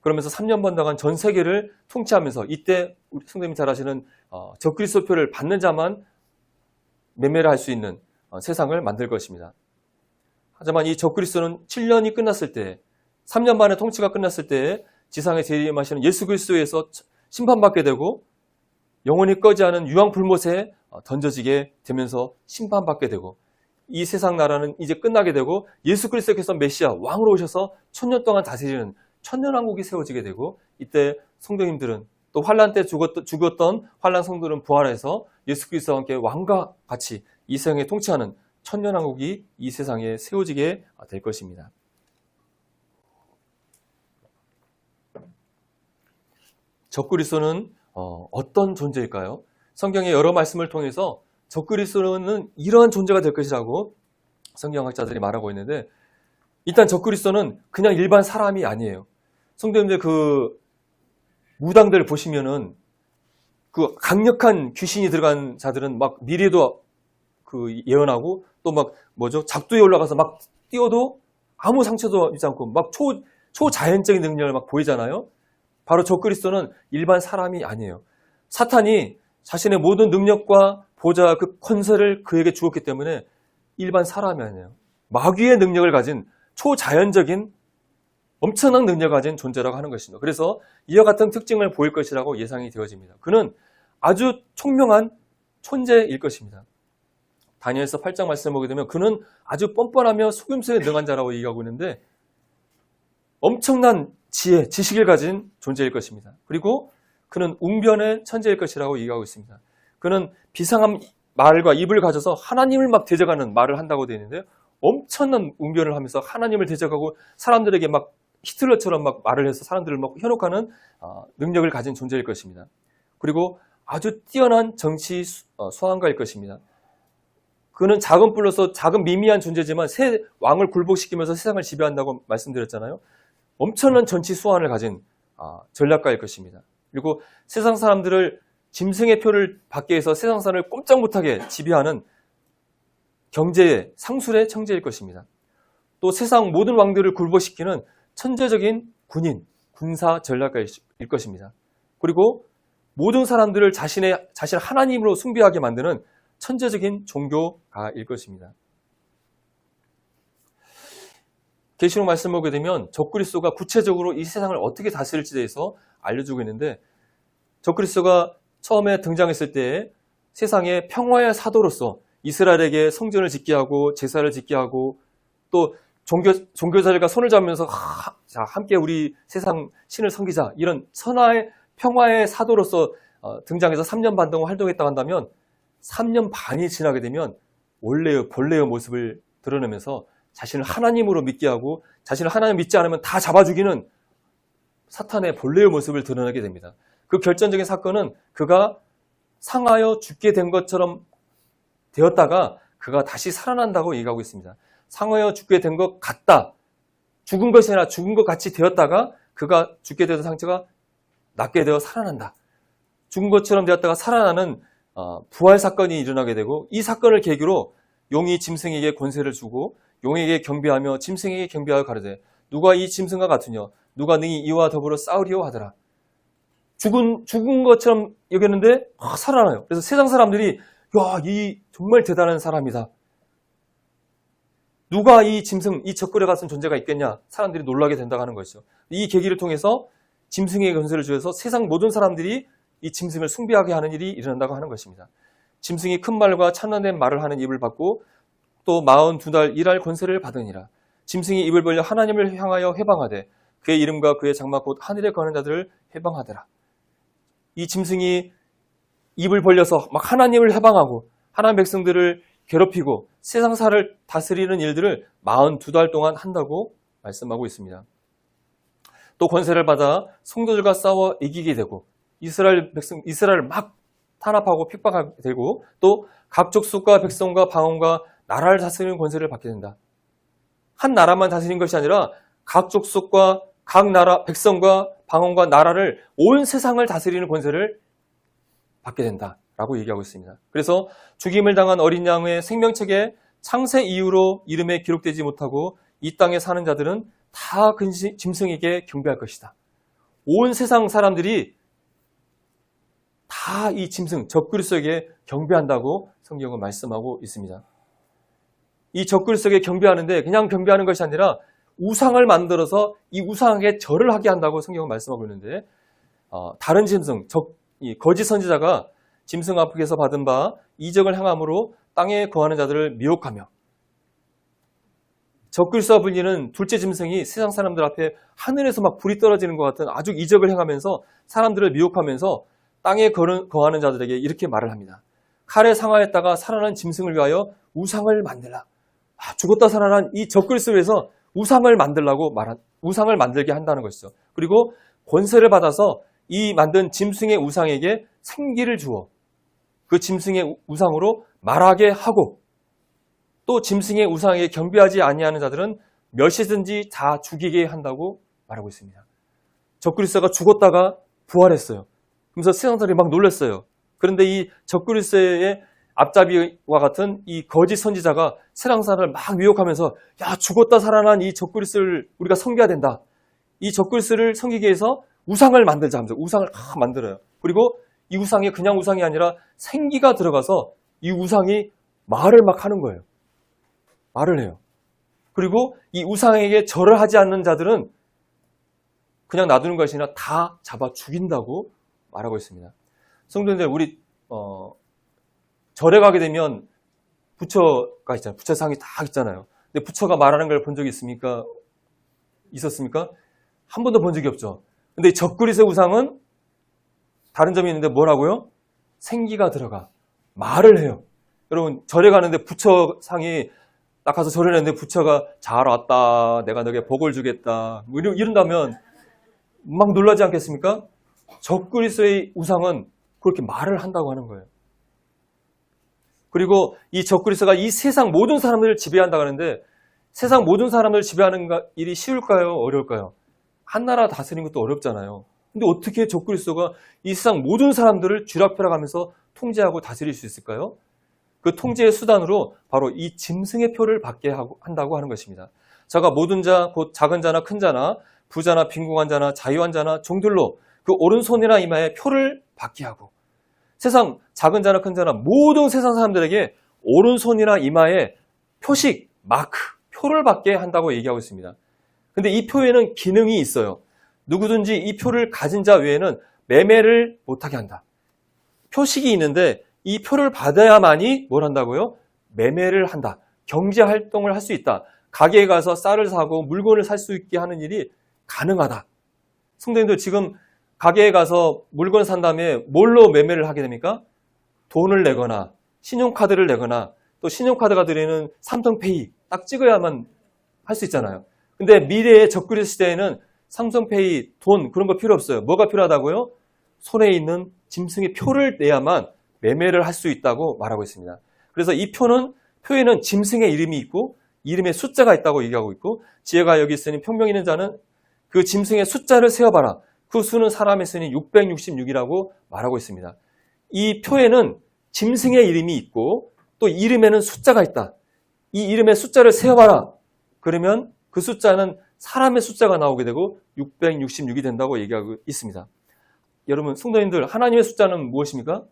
S1: 그러면서 3년 반 동안 전 세계를 통치하면서 이때 우리 성도님이 잘 아시는 적그리스도표를 받는 자만 매매를 할 수 있는 세상을 만들 것입니다. 하지만 이 적그리스도는 7년이 끝났을 때 3년 만의 통치가 끝났을 때 지상에 재림하시는 예수 그리스도에서 심판받게 되고 영원히 꺼지 않은 유황불못에 던져지게 되면서 심판받게 되고 이 세상 나라는 이제 끝나게 되고 예수 그리스도께서 메시아 왕으로 오셔서 1000년 동안 다스리는 천년왕국이 세워지게 되고 이때 성도님들은 또 환란 때 죽었던 환란 성도들은 부활해서 예수 그리스도와 함께 왕과 같이 이 세상에 통치하는 천년왕국이 이 세상에 세워지게 될 것입니다. 적그리스도는 어떤 존재일까요? 성경의 여러 말씀을 통해서 적그리스도는 이러한 존재가 될 것이라고 성경학자들이 말하고 있는데 일단 적그리스도는 그냥 일반 사람이 아니에요. 성도님들 그 무당들 보시면은 그 강력한 귀신이 들어간 자들은 미래도 그 예언하고 또 작두에 올라가서 뛰어도 아무 상처도 있지 않고 초자연적인 능력을 보이잖아요. 바로 적그리스도는 일반 사람이 아니에요. 사탄이 자신의 모든 능력과 보좌 그 권세를 그에게 주었기 때문에 일반 사람이 아니에요. 마귀의 능력을 가진 초자연적인 엄청난 능력을 가진 존재라고 하는 것입니다. 그래서 이와 같은 특징을 보일 것이라고 예상이 되어집니다. 그는 아주 총명한 존재일 것입니다. 다니엘서 8장 말씀을 보게 되면 그는 아주 뻔뻔하며 속임수에 능한 자라고 얘기하고 있는데 엄청난 지혜, 지식을 가진 존재일 것입니다. 그리고 그는 웅변의 천재일 것이라고 얘기하고 있습니다. 그는 비상한 말과 입을 가져서 하나님을 대적하는 말을 한다고 되어 있는데요. 엄청난 웅변을 하면서 하나님을 대적하고 사람들에게 히틀러처럼 말을 해서 사람들을 현혹하는 능력을 가진 존재일 것입니다. 그리고 아주 뛰어난 정치 수학가일 것입니다. 그는 작은 뿔로서 작은 미미한 존재지만 새 왕을 굴복시키면서 세상을 지배한다고 말씀드렸잖아요. 엄청난 정치 수완을 가진 전략가일 것입니다. 그리고 세상 사람들을 짐승의 표를 받게 해서 세상 사람을 꼼짝 못하게 지배하는 경제의 상술의 청재일 것입니다. 또 세상 모든 왕들을 굴복시키는 천재적인 군인, 군사 전략가일 것입니다. 그리고 모든 사람들을 자신을 하나님으로 숭배하게 만드는 천재적인 종교가일 것입니다. 계시록 말씀을 보게 되면 적그리스도가 구체적으로 이 세상을 어떻게 다스릴지에 대해서 알려주고 있는데, 적그리스도가 처음에 등장했을 때 세상의 평화의 사도로서 이스라엘에게 성전을 짓게 하고 제사를 짓게 하고 또 종교자들과 손을 잡으면서 자, 함께 우리 세상 신을 섬기자, 이런 선화의 평화의 사도로서 등장해서 3년 반 동안 활동했다고 한다면 3년 반이 지나게 되면 원래의 본래의 모습을 드러내면서 자신을 하나님으로 믿게 하고 자신을 하나님 믿지 않으면 다 잡아 죽이는 사탄의 본래의 모습을 드러내게 됩니다. 그 결정적인 사건은 그가 상하여 죽게 된 것처럼 되었다가 그가 다시 살아난다고 얘기하고 있습니다. 상하여 죽게 된 것 같다. 죽은 것이 아니라 죽은 것 같이 되었다가 그가 죽게 되던 상처가 낫게 되어 살아난다. 죽은 것처럼 되었다가 살아나는 부활 사건이 일어나게 되고, 이 사건을 계기로 용이 짐승에게 권세를 주고 용에게 경배하며 짐승에게 경배하여 가로되 누가 이 짐승과 같으냐, 누가 능히 이와 더불어 싸우리오 하더라. 죽은 것처럼 여겼는데 살아나요. 그래서 세상 사람들이 야, 이 정말 대단한 사람이다. 누가 이 짐승, 이 적그레 같은 존재가 있겠냐, 사람들이 놀라게 된다고 하는 것이죠. 이 계기를 통해서 짐승에게 권세를 주어서 세상 모든 사람들이 이 짐승을 숭배하게 하는 일이 일어난다고 하는 것입니다. 짐승이 큰 말과 참나된 말을 하는 입을 받고 또 42달 일할 권세를 받으니라. 짐승이 입을 벌려 하나님을 향하여 회방하되 그의 이름과 그의 장막 곧 하늘에 거하는 자들을 회방하더라. 이 짐승이 입을 벌려서 막 하나님을 회방하고 하나님 백성들을 괴롭히고 세상사를 다스리는 일들을 42달 동안 한다고 말씀하고 있습니다. 또 권세를 받아 성도들과 싸워 이기게 되고 이스라엘을 막 탄압하고 핍박하게 되고 또 각 족속과 백성과 방언과 나라를 다스리는 권세를 받게 된다. 한 나라만 다스리는 것이 아니라 각 족속과 각 나라 백성과 방언과 나라를 온 세상을 다스리는 권세를 받게 된다라고 얘기하고 있습니다. 그래서 죽임을 당한 어린 양의 생명책에 창세 이후로 이름에 기록되지 못하고 이 땅에 사는 자들은 다 짐승에게 경배할 것이다. 온 세상 사람들이 다 이 짐승 적그리스도에게 경배한다고 성경은 말씀하고 있습니다. 이 적그리스도에게 경배하는데 그냥 경배하는 것이 아니라 우상을 만들어서 이 우상에게 절을 하게 한다고 성경은 말씀하고 있는데, 다른 짐승, 거짓 선지자가 짐승 앞에서 받은 바 이적을 행함으로 땅에 거하는 자들을 미혹하며, 적그리스도와 불리는 둘째 짐승이 세상 사람들 앞에 하늘에서 막 불이 떨어지는 것 같은 아주 이적을 행하면서 사람들을 미혹하면서 땅에 거하는 자들에게 이렇게 말을 합니다. 칼에 상하였다가 살아난 짐승을 위하여 우상을 만들라. 죽었다 살아난 이 적그리스도를 위해서 우상을 만들게 한다는 것이죠. 그리고 권세를 받아서 이 만든 짐승의 우상에게 생기를 주어 그 짐승의 우상으로 말하게 하고, 또 짐승의 우상에게 경배하지 아니하는 자들은 몇이든지 다 죽이게 한다고 말하고 있습니다. 적그리스도가 죽었다가 부활했어요. 그래서 세상 사람들이 막 놀랐어요. 그런데 이 적그리스도의 앞잡이와 같은 이 거짓 선지자가 세상 사람을 막 미혹하면서 야, 죽었다 살아난 이 적그리스도를 우리가 섬겨야 된다. 이 적그리스도를 섬기기 위해서 우상을 만들자 하면서 우상을 만들어요. 그리고 이 우상이 그냥 우상이 아니라 생기가 들어가서 이 우상이 말을 막 하는 거예요. 말을 해요. 그리고 이 우상에게 절을 하지 않는 자들은 그냥 놔두는 것이 아니라 다 잡아 죽인다고 말하고 있습니다. 성도님들, 우리 절에 가게 되면 부처가 있잖아요. 부처상이 딱 있잖아요. 근데 부처가 말하는 걸 본 적이 있습니까? 있었습니까? 한 번도 본 적이 없죠. 근데 적그리스도 우상은 다른 점이 있는데 뭐라고요? 생기가 들어가. 말을 해요. 여러분, 절에 가는데 부처상이 딱 가서 절을 했는데 부처가 잘 왔다, 내가 너에게 복을 주겠다, 뭐 이런다면 막 놀라지 않겠습니까? 적그리스도의 우상은 그렇게 말을 한다고 하는 거예요. 그리고 이 적그리스도가 이 세상 모든 사람들을 지배한다고 하는데, 세상 모든 사람들을 지배하는 일이 쉬울까요? 어려울까요? 한 나라 다스리는 것도 어렵잖아요. 근데 어떻게 적그리스도가 이 세상 모든 사람들을 쥐락펴락하면서 통제하고 다스릴 수 있을까요? 그 통제의 수단으로 바로 이 짐승의 표를 받게 한다고 하는 것입니다. 자가 모든 자, 곧 작은 자나 큰 자나 부자나 빈궁한 자나 자유한 자나 종들로 그 오른손이나 이마에 표를 받게 하고, 세상 작은 자나 큰 자나 모든 세상 사람들에게 오른손이나 이마에 표식, 마크, 표를 받게 한다고 얘기하고 있습니다. 근데 이 표에는 기능이 있어요. 누구든지 이 표를 가진 자 외에는 매매를 못하게 한다. 표식이 있는데 이 표를 받아야만이 뭘 한다고요? 매매를 한다. 경제 활동을 할 수 있다. 가게에 가서 쌀을 사고 물건을 살 수 있게 하는 일이 가능하다. 성도님들, 지금 가게에 가서 물건 산 다음에 뭘로 매매를 하게 됩니까? 돈을 내거나 신용카드를 내거나 또 신용카드가 드리는 삼성페이 딱 찍어야만 할 수 있잖아요. 근데 미래의 적그리스 시대에는 삼성페이, 돈 그런 거 필요 없어요. 뭐가 필요하다고요? 손에 있는 짐승의 표를 내야만 매매를 할 수 있다고 말하고 있습니다. 그래서 이 표에는 짐승의 이름이 있고 이름의 숫자가 있다고 얘기하고 있고, 지혜가 여기 있으니 평명 있는 자는 그 짐승의 숫자를 세어봐라. 그 수는 사람의 수니 666이라고 말하고 있습니다. 이 표에는 짐승의 이름이 있고 또 이름에는 숫자가 있다. 이 이름의 숫자를 세어봐라. 그러면 그 숫자는 사람의 숫자가 나오게 되고 666이 된다고 얘기하고 있습니다. 여러분, 성도님들, 하나님의 숫자는 무엇입니까?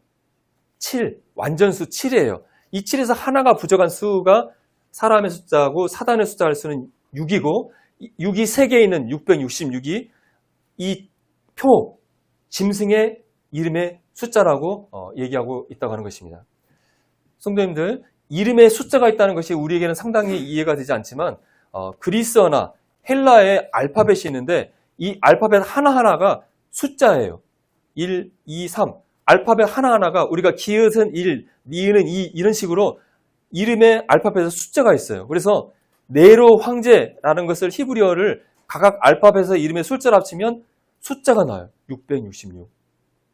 S1: 7, 완전수 7이에요. 이 7에서 하나가 부족한 수가 사람의 숫자고 사단의 숫자를 쓰는 6이고, 6이 3개에 있는 666이 이 표, 짐승의 이름의 숫자라고 얘기하고 있다고 하는 것입니다. 성도님들, 이름의 숫자가 있다는 것이 우리에게는 상당히 이해가 되지 않지만 그리스어나 헬라의 알파벳이 있는데 이 알파벳 하나하나가 숫자예요. 1, 2, 3. 알파벳 하나하나가 우리가 기읒은 1, 니은은 2 이런 식으로 이름의 알파벳에 숫자가 있어요. 그래서 네로 황제라는 것을 히브리어를 각각 알파벳의 이름의 숫자를 합치면 숫자가 나와요. 666.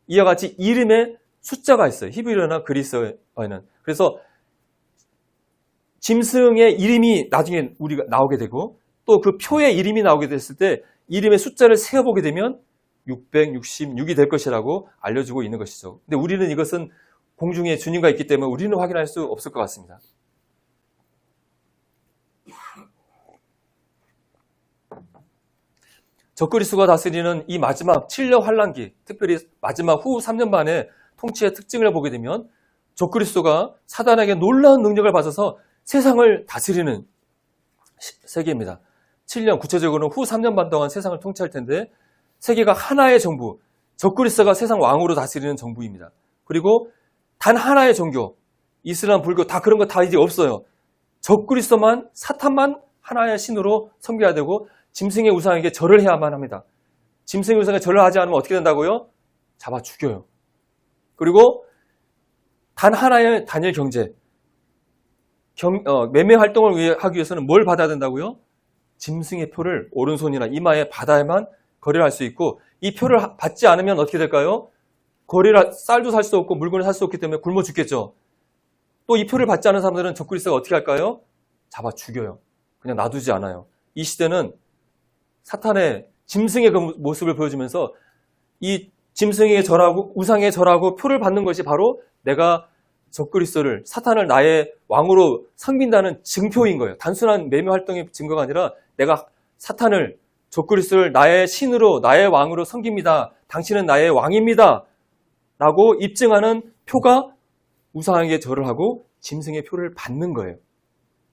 S1: 이와 같이 이름에 숫자가 있어요. 히브리어나 그리스어에는. 그래서 짐승의 이름이 나중에 우리가 나오게 되고 또 그 표의 이름이 나오게 됐을 때 이름의 숫자를 세어보게 되면 666이 될 것이라고 알려주고 있는 것이죠. 근데 우리는 이것은 공중에 주님과 있기 때문에 우리는 확인할 수 없을 것 같습니다. 적그리스도가 다스리는 이 마지막 7년 환란기, 특별히 마지막 후 3년 반의 통치의 특징을 보게 되면 적그리스도가 사단에게 놀라운 능력을 받아서 세상을 다스리는 세계입니다. 7년, 구체적으로는 후 3년 반 동안 세상을 통치할 텐데 세계가 하나의 정부, 적그리스도가 세상 왕으로 다스리는 정부입니다. 그리고 단 하나의 종교, 이슬람, 불교 다 그런 거 다 이제 없어요. 적그리스도만, 사탄만 하나의 신으로 섬겨야 되고 짐승의 우상에게 절을 해야만 합니다. 짐승의 우상에 절을 하지 않으면 어떻게 된다고요? 잡아 죽여요. 그리고 단 하나의 단일 경제, 매매 활동을 하기 위해서는 뭘 받아야 된다고요? 짐승의 표를 오른손이나 이마에 받아야만 거래를 할 수 있고, 이 표를 받지 않으면 어떻게 될까요? 쌀도 살 수 없고 물건을 살 수 없기 때문에 굶어 죽겠죠. 또 이 표를 받지 않은 사람들은 적그리스도가 어떻게 할까요? 잡아 죽여요. 그냥 놔두지 않아요. 이 시대는 사탄의 짐승의 그 모습을 보여주면서 이 짐승에게 절하고 우상에 절하고 표를 받는 것이 바로 내가 적그리스도를, 사탄을 나의 왕으로 섬긴다는 증표인 거예요. 단순한 매매 활동의 증거가 아니라 내가 사탄을, 적그리스도를 나의 신으로, 나의 왕으로 섬깁니다. 당신은 나의 왕입니다. 라고 입증하는 표가 우상에게 절을 하고 짐승의 표를 받는 거예요.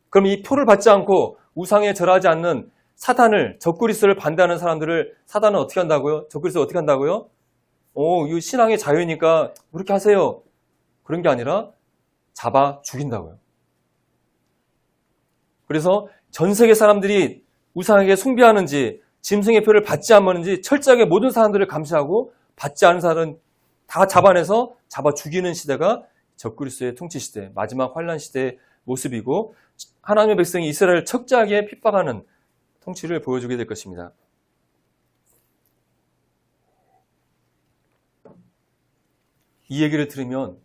S1: 그럼 이 표를 받지 않고 우상에 절하지 않는 사탄을, 적그리스도를 반대하는 사람들을 사탄은 어떻게 한다고요? 적그리스도 어떻게 한다고요? 이거 신앙의 자유니까 그렇게 하세요. 그런 게 아니라 잡아 죽인다고요. 그래서 전 세계 사람들이 우상에게 숭배하는지 짐승의 표를 받지 않는지 철저하게 모든 사람들을 감시하고 받지 않은 사람은 다 잡아내서 잡아 죽이는 시대가 적그리스도의 통치 시대, 마지막 환란 시대의 모습이고, 하나님의 백성이 이스라엘을 철저하게 핍박하는 통치를 보여주게 될 것입니다. 이 얘기를 들으면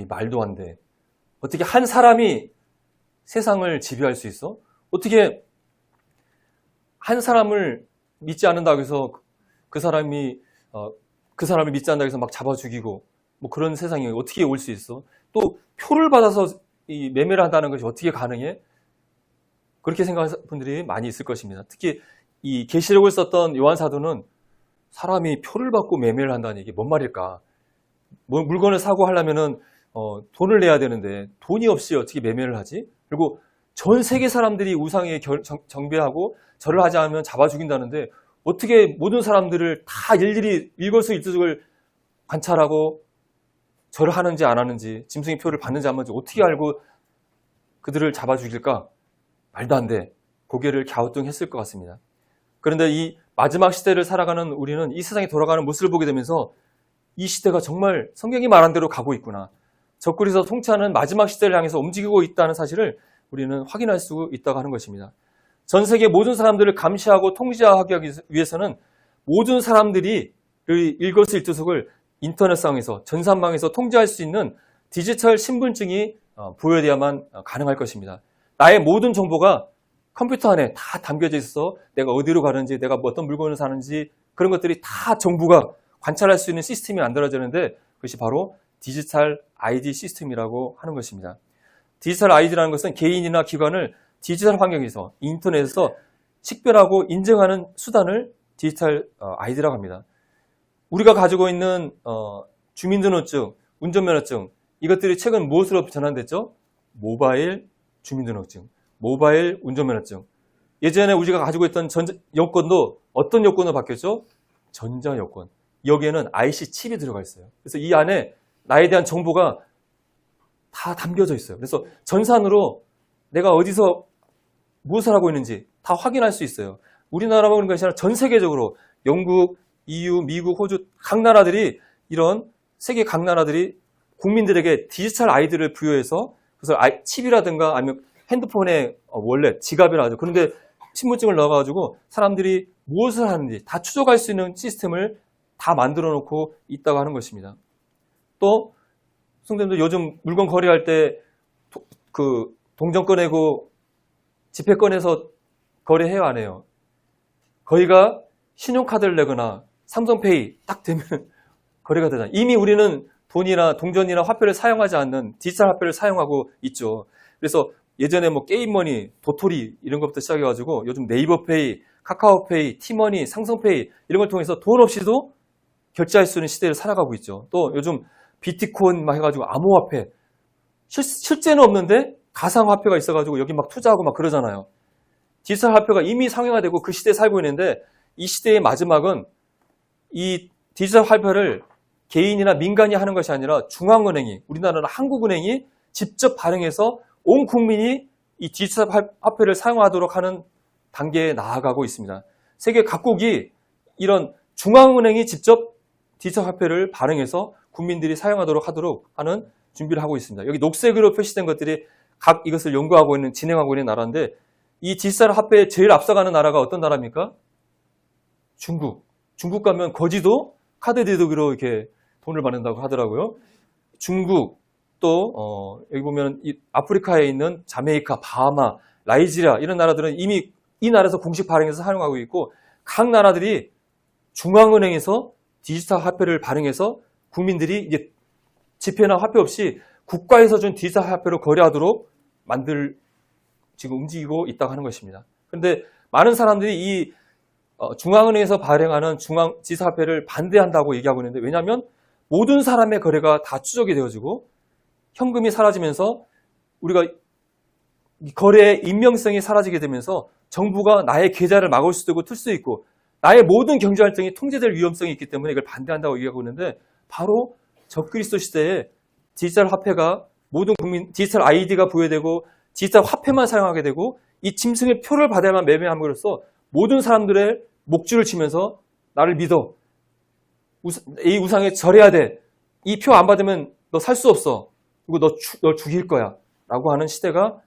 S1: 말도 안 돼. 어떻게 한 사람이 세상을 지배할 수 있어? 어떻게 한 사람을 믿지 않는다고 해서 그 사람을 믿지 않는다고 해서 막 잡아 죽이고 뭐 그런 세상이 어떻게 올 수 있어? 또 표를 받아서 이 매매를 한다는 것이 어떻게 가능해? 그렇게 생각하는 분들이 많이 있을 것입니다. 특히 이 계시록을 썼던 요한 사도는 사람이 표를 받고 매매를 한다는 이게 뭔 말일까? 뭐 물건을 사고 하려면은 돈을 내야 되는데 돈이 없이 어떻게 매매를 하지? 그리고 전 세계 사람들이 우상에 정배하고 절을 하지 않으면 잡아 죽인다는데 어떻게 모든 사람들을 다 일일이 일거수일투족을 관찰하고 절을 하는지 안 하는지, 짐승의 표를 받는지 안 받는지 어떻게 알고 그들을 잡아 죽일까? 말도 안 돼. 고개를 갸우뚱했을 것 같습니다. 그런데 이 마지막 시대를 살아가는 우리는 이 세상이 돌아가는 모습을 보게 되면서 이 시대가 정말 성경이 말한 대로 가고 있구나. 적그리스도 통치하는 마지막 시대를 향해서 움직이고 있다는 사실을 우리는 확인할 수 있다고 하는 것입니다. 전 세계 모든 사람들을 감시하고 통제하기 위해서는 모든 사람들이 그 일거수일투족을 인터넷상에서 전산망에서 통제할 수 있는 디지털 신분증이 부여돼야만 가능할 것입니다. 나의 모든 정보가 컴퓨터 안에 다 담겨져 있어서 내가 어디로 가는지, 내가 어떤 물건을 사는지 그런 것들이 다 정부가 관찰할 수 있는 시스템이 만들어지는데 그것이 바로 디지털 아이디 시스템이라고 하는 것입니다. 디지털 아이디라는 것은 개인이나 기관을 디지털 환경에서, 인터넷에서 식별하고 인증하는 수단을 디지털 아이디라고 합니다. 우리가 가지고 있는 주민등록증, 운전면허증 이것들이 최근 무엇으로 전환됐죠? 모바일 주민등록증, 모바일 운전면허증. 예전에 우리가 가지고 있던 여권도 어떤 여권으로 바뀌었죠? 전자여권. 여기에는 IC 칩이 들어가 있어요. 그래서 이 안에 나에 대한 정보가 다 담겨져 있어요. 그래서 전산으로 내가 어디서 무엇을 하고 있는지 다 확인할 수 있어요. 우리나라만 그런 것이 아니라 전 세계적으로 영국, EU, 미국, 호주 각 나라들이 이런 세계 각 나라들이 국민들에게 디지털 아이디를 부여해서 그래서 칩이라든가 아니면 핸드폰에 원래 지갑이라 하죠. 그런데 신분증을 넣어가지고 사람들이 무엇을 하는지 다 추적할 수 있는 시스템을 다 만들어 놓고 있다고 하는 것입니다. 또 성도님들 요즘 물건 거래할 때 그 동전 꺼내고 지폐 꺼내서 거래해요, 안 해요? 거기가 신용카드를 내거나 삼성페이 딱 되면 거래가 되잖아요. 이미 우리는 돈이나 동전이나 화폐를 사용하지 않는 디지털 화폐를 사용하고 있죠. 그래서 예전에 뭐 게임머니, 도토리 이런 것부터 시작해가지고 요즘 네이버페이, 카카오페이, 티머니, 상성페이 이런 걸 통해서 돈 없이도 결제할 수 있는 시대를 살아가고 있죠. 또 요즘 비트코인 막 해가지고 암호화폐 실제는 없는데 가상화폐가 있어가지고 여기 막 투자하고 막 그러잖아요. 디지털 화폐가 이미 상용화되고 그 시대에 살고 있는데 이 시대의 마지막은 이 디지털 화폐를 개인이나 민간이 하는 것이 아니라 중앙은행이, 우리나라는 한국은행이 직접 발행해서 온 국민이 이 디지털 화폐를 사용하도록 하는 단계에 나아가고 있습니다. 세계 각국이 이런 중앙은행이 직접 디지털 화폐를 발행해서 국민들이 사용하도록 하는 준비를 하고 있습니다. 여기 녹색으로 표시된 것들이 각 이것을 연구하고 있는, 진행하고 있는 나라인데 이 디지털 화폐에 제일 앞서가는 나라가 어떤 나라입니까? 중국. 중국 가면 거지도 카드 대도기로 이렇게 돈을 받는다고 하더라고요. 중국, 또 여기 보면 이 아프리카에 있는 자메이카, 바하마, 나이지리아 이런 나라들은 이미 이 나라에서 공식 발행해서 사용하고 있고 각 나라들이 중앙은행에서 디지털 화폐를 발행해서 국민들이 이제 지폐나 화폐 없이 국가에서 준 디지털 화폐로 거래하도록 지금 움직이고 있다고 하는 것입니다. 그런데 많은 사람들이 이 중앙은행에서 발행하는 디지털 화폐를 반대한다고 얘기하고 있는데 왜냐하면 모든 사람의 거래가 다 추적이 되어지고 현금이 사라지면서 우리가 거래의 익명성이 사라지게 되면서 정부가 나의 계좌를 막을 수도 있고 틀 수 있고 나의 모든 경제활동이 통제될 위험성이 있기 때문에 이걸 반대한다고 얘기하고 있는데 바로 적그리스도 시대에 디지털 화폐가 모든 국민 디지털 아이디가 부여되고 디지털 화폐만 사용하게 되고 이 짐승의 표를 받아야만 매매함으로써 모든 사람들의 목줄을 치면서 나를 믿어. 이 우상에 절해야 돼. 이 표 안 받으면 너 살 수 없어. 그리고 너 죽일 거야. 라고 하는 시대가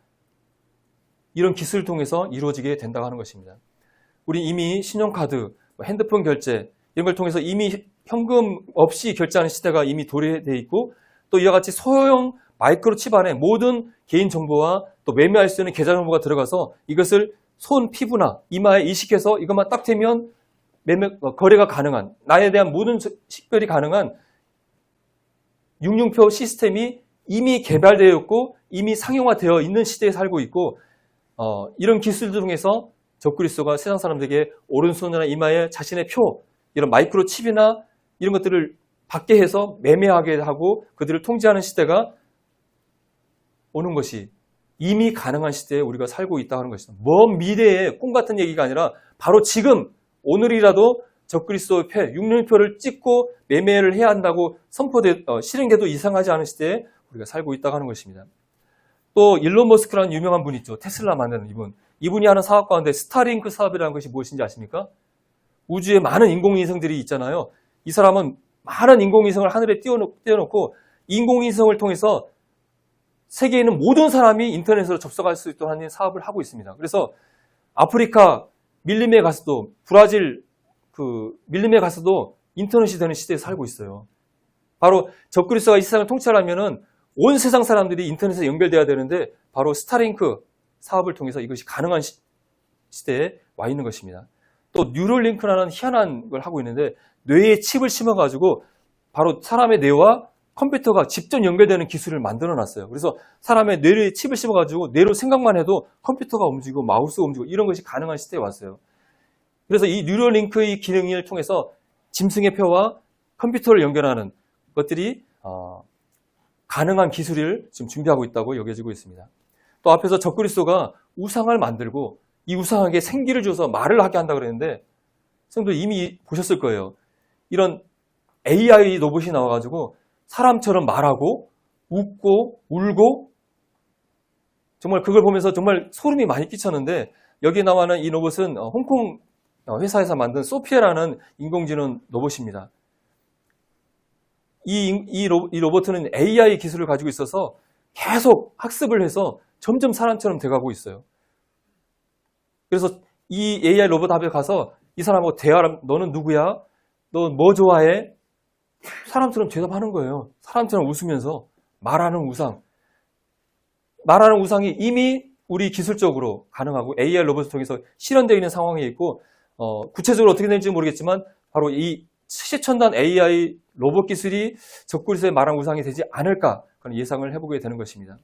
S1: 이런 기술을 통해서 이루어지게 된다고 하는 것입니다. 우리 이미 신용카드, 핸드폰 결제 이런 걸 통해서 이미 현금 없이 결제하는 시대가 이미 도래되어 있고 또 이와 같이 소형 마이크로칩 안에 모든 개인 정보와 또 매매할 수 있는 계좌 정보가 들어가서 이것을 손, 피부나 이마에 이식해서 이것만 딱 대면 거래가 가능한 나에 대한 모든 식별이 가능한 육륜표 시스템이 이미 개발되어 있고 이미 상용화되어 있는 시대에 살고 있고 이런 기술들 통해서 적그리스도가 세상 사람들에게 오른손이나 이마에 자신의 표, 이런 마이크로 칩이나 이런 것들을 받게 해서 매매하게 하고 그들을 통제하는 시대가 오는 것이 이미 가능한 시대에 우리가 살고 있다 하는 것이다. 먼 미래의 꿈 같은 얘기가 아니라 바로 지금 오늘이라도 적그리스도의 표, 육륜표를 찍고 매매를 해야 한다고 실행돼도 이상하지 않은 시대에 우리가 살고 있다고 하는 것입니다. 또 일론 머스크라는 유명한 분 있죠. 테슬라 만드는 이분. 이분이 하는 사업 가운데 스타링크 사업이라는 것이 무엇인지 아십니까? 우주에 많은 인공위성들이 있잖아요. 이 사람은 많은 인공위성을 하늘에 띄워놓고 인공위성을 통해서 세계에 있는 모든 사람이 인터넷으로 접속할 수 있도록 하는 사업을 하고 있습니다. 그래서 아프리카 밀림에 가서도 브라질 밀림에 가서도 인터넷이 되는 시대에 살고 있어요. 바로 적그리스도가 이 세상을 통치하려면은 온 세상 사람들이 인터넷에 연결돼야 되는데 바로 스타링크 사업을 통해서 이것이 가능한 시대에 와 있는 것입니다. 또 뉴럴링크라는 희한한 걸 하고 있는데 뇌에 칩을 심어가지고 바로 사람의 뇌와 컴퓨터가 직접 연결되는 기술을 만들어 놨어요. 그래서 사람의 뇌에 칩을 심어가지고 뇌로 생각만 해도 컴퓨터가 움직이고 마우스가 움직이고 이런 것이 가능한 시대에 왔어요. 그래서 이 뉴럴링크의 기능을 통해서 짐승의 표와 컴퓨터를 연결하는 것들이 가능한 기술을 지금 준비하고 있다고 여겨지고 있습니다. 또 앞에서 적그리스도가 우상을 만들고 이 우상에게 생기를 줘서 말을 하게 한다고 그랬는데 성도 이미 보셨을 거예요. 이런 AI 로봇이 나와가지고 사람처럼 말하고 웃고 울고 정말 그걸 보면서 정말 소름이 많이 끼쳤는데 여기 나와는 이 로봇은 홍콩 회사에서 만든 소피아라는 인공지능 로봇입니다. 이 로봇은 AI 기술을 가지고 있어서 계속 학습을 해서 점점 사람처럼 돼가고 있어요. 그래서 이 AI 로봇 앞에 가서 이 사람하고 대화를 너는 누구야? 너 뭐 좋아해? 사람처럼 대답하는 거예요. 사람처럼 웃으면서 말하는 우상. 말하는 우상이 이미 우리 기술적으로 가능하고 AI 로봇을 통해서 실현되어 있는 상황에 있고 구체적으로 어떻게 될지 모르겠지만 바로 이 최첨단 AI 로봇 기술이 적그리스도의 말한 우상이 되지 않을까 그런 예상을 해보게 되는 것입니다.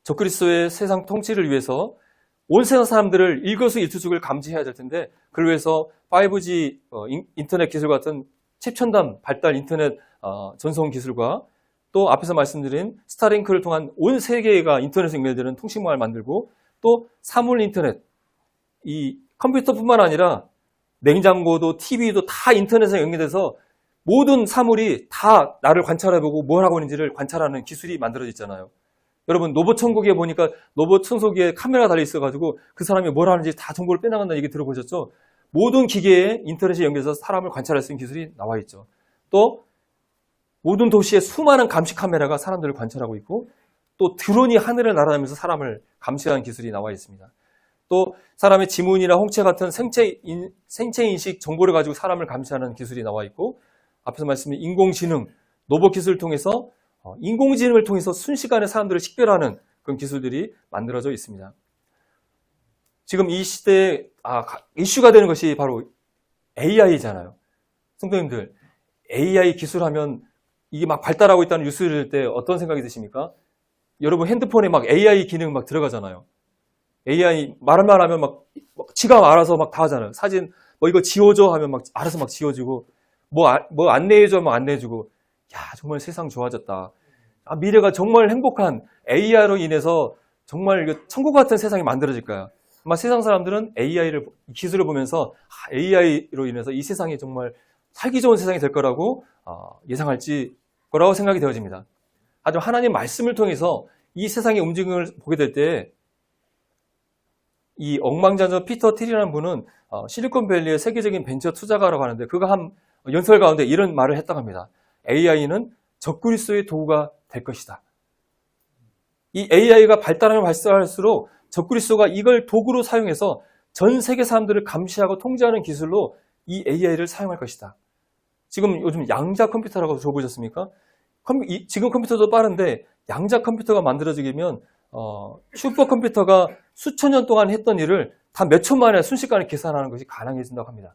S1: 적그리스도의 세상 통치를 위해서 온 세상 사람들을 일거수일투족을 감지해야 될 텐데 그를 위해서 5G 인터넷 기술 같은 최첨단 발달 인터넷 전송 기술과 또 앞에서 말씀드린 스타링크를 통한 온 세계가 인터넷에 연결되는 통신망을 만들고 또 사물 인터넷, 이 컴퓨터뿐만 아니라 냉장고도 TV도 다 인터넷에 연결돼서 모든 사물이 다 나를 관찰해보고 뭘 하고 있는지를 관찰하는 기술이 만들어져 있잖아요. 여러분 로봇 천국에 보니까 로봇 청소기에 카메라가 달려있어가지고 그 사람이 뭘 하는지 다 정보를 빼나간다는 얘기 들어보셨죠? 모든 기계에 인터넷에 연결해서 사람을 관찰할 수 있는 기술이 나와 있죠. 또 모든 도시에 수많은 감시 카메라가 사람들을 관찰하고 있고 또 드론이 하늘을 날아다니면서 사람을 감시하는 기술이 나와 있습니다. 또 사람의 지문이나 홍채 같은 생체 인식 정보를 가지고 사람을 감시하는 기술이 나와 있고 앞에서 말씀드린 인공지능, 로봇 기술을 통해서 인공지능을 통해서 순식간에 사람들을 식별하는 그런 기술들이 만들어져 있습니다. 지금 이 시대에 이슈가 되는 것이 바로 AI잖아요. 성도님들, AI 기술하면 이게 막 발달하고 있다는 뉴스를 들을 때 어떤 생각이 드십니까? 여러분 핸드폰에 막 AI 기능 막 들어가잖아요. AI 말만 하면 막 지가 알아서 막 다 하잖아요. 사진 뭐 이거 지워줘 하면 막 알아서 막 지워주고 뭐 안내해줘 하면 안내해주고 야 정말 세상 좋아졌다. 미래가 정말 행복한 AI로 인해서 정말 천국 같은 세상이 만들어질 거야. 아마 세상 사람들은 기술을 보면서 AI로 인해서 이 세상이 정말 살기 좋은 세상이 될 거라고 예상할지 거라고 생각이 되어집니다. 하지만 하나님 말씀을 통해서 이 세상의 움직임을 보게 될 때 이 억망자녀 피터 틸이라는 분은 실리콘밸리의 세계적인 벤처 투자가라고 하는데 그가 한 연설 가운데 이런 말을 했다고 합니다. AI는 적그리스도의 도구가 될 것이다. 이 AI가 발달하면 발달할수록 적그리스도가 이걸 도구로 사용해서 전 세계 사람들을 감시하고 통제하는 기술로 이 AI를 사용할 것이다. 지금 요즘 양자 컴퓨터라고 들어보셨습니까? 지금 컴퓨터도 빠른데 양자 컴퓨터가 만들어지면 슈퍼컴퓨터가 수천 년 동안 했던 일을 다 몇 초 만에 순식간에 계산하는 것이 가능해진다고 합니다.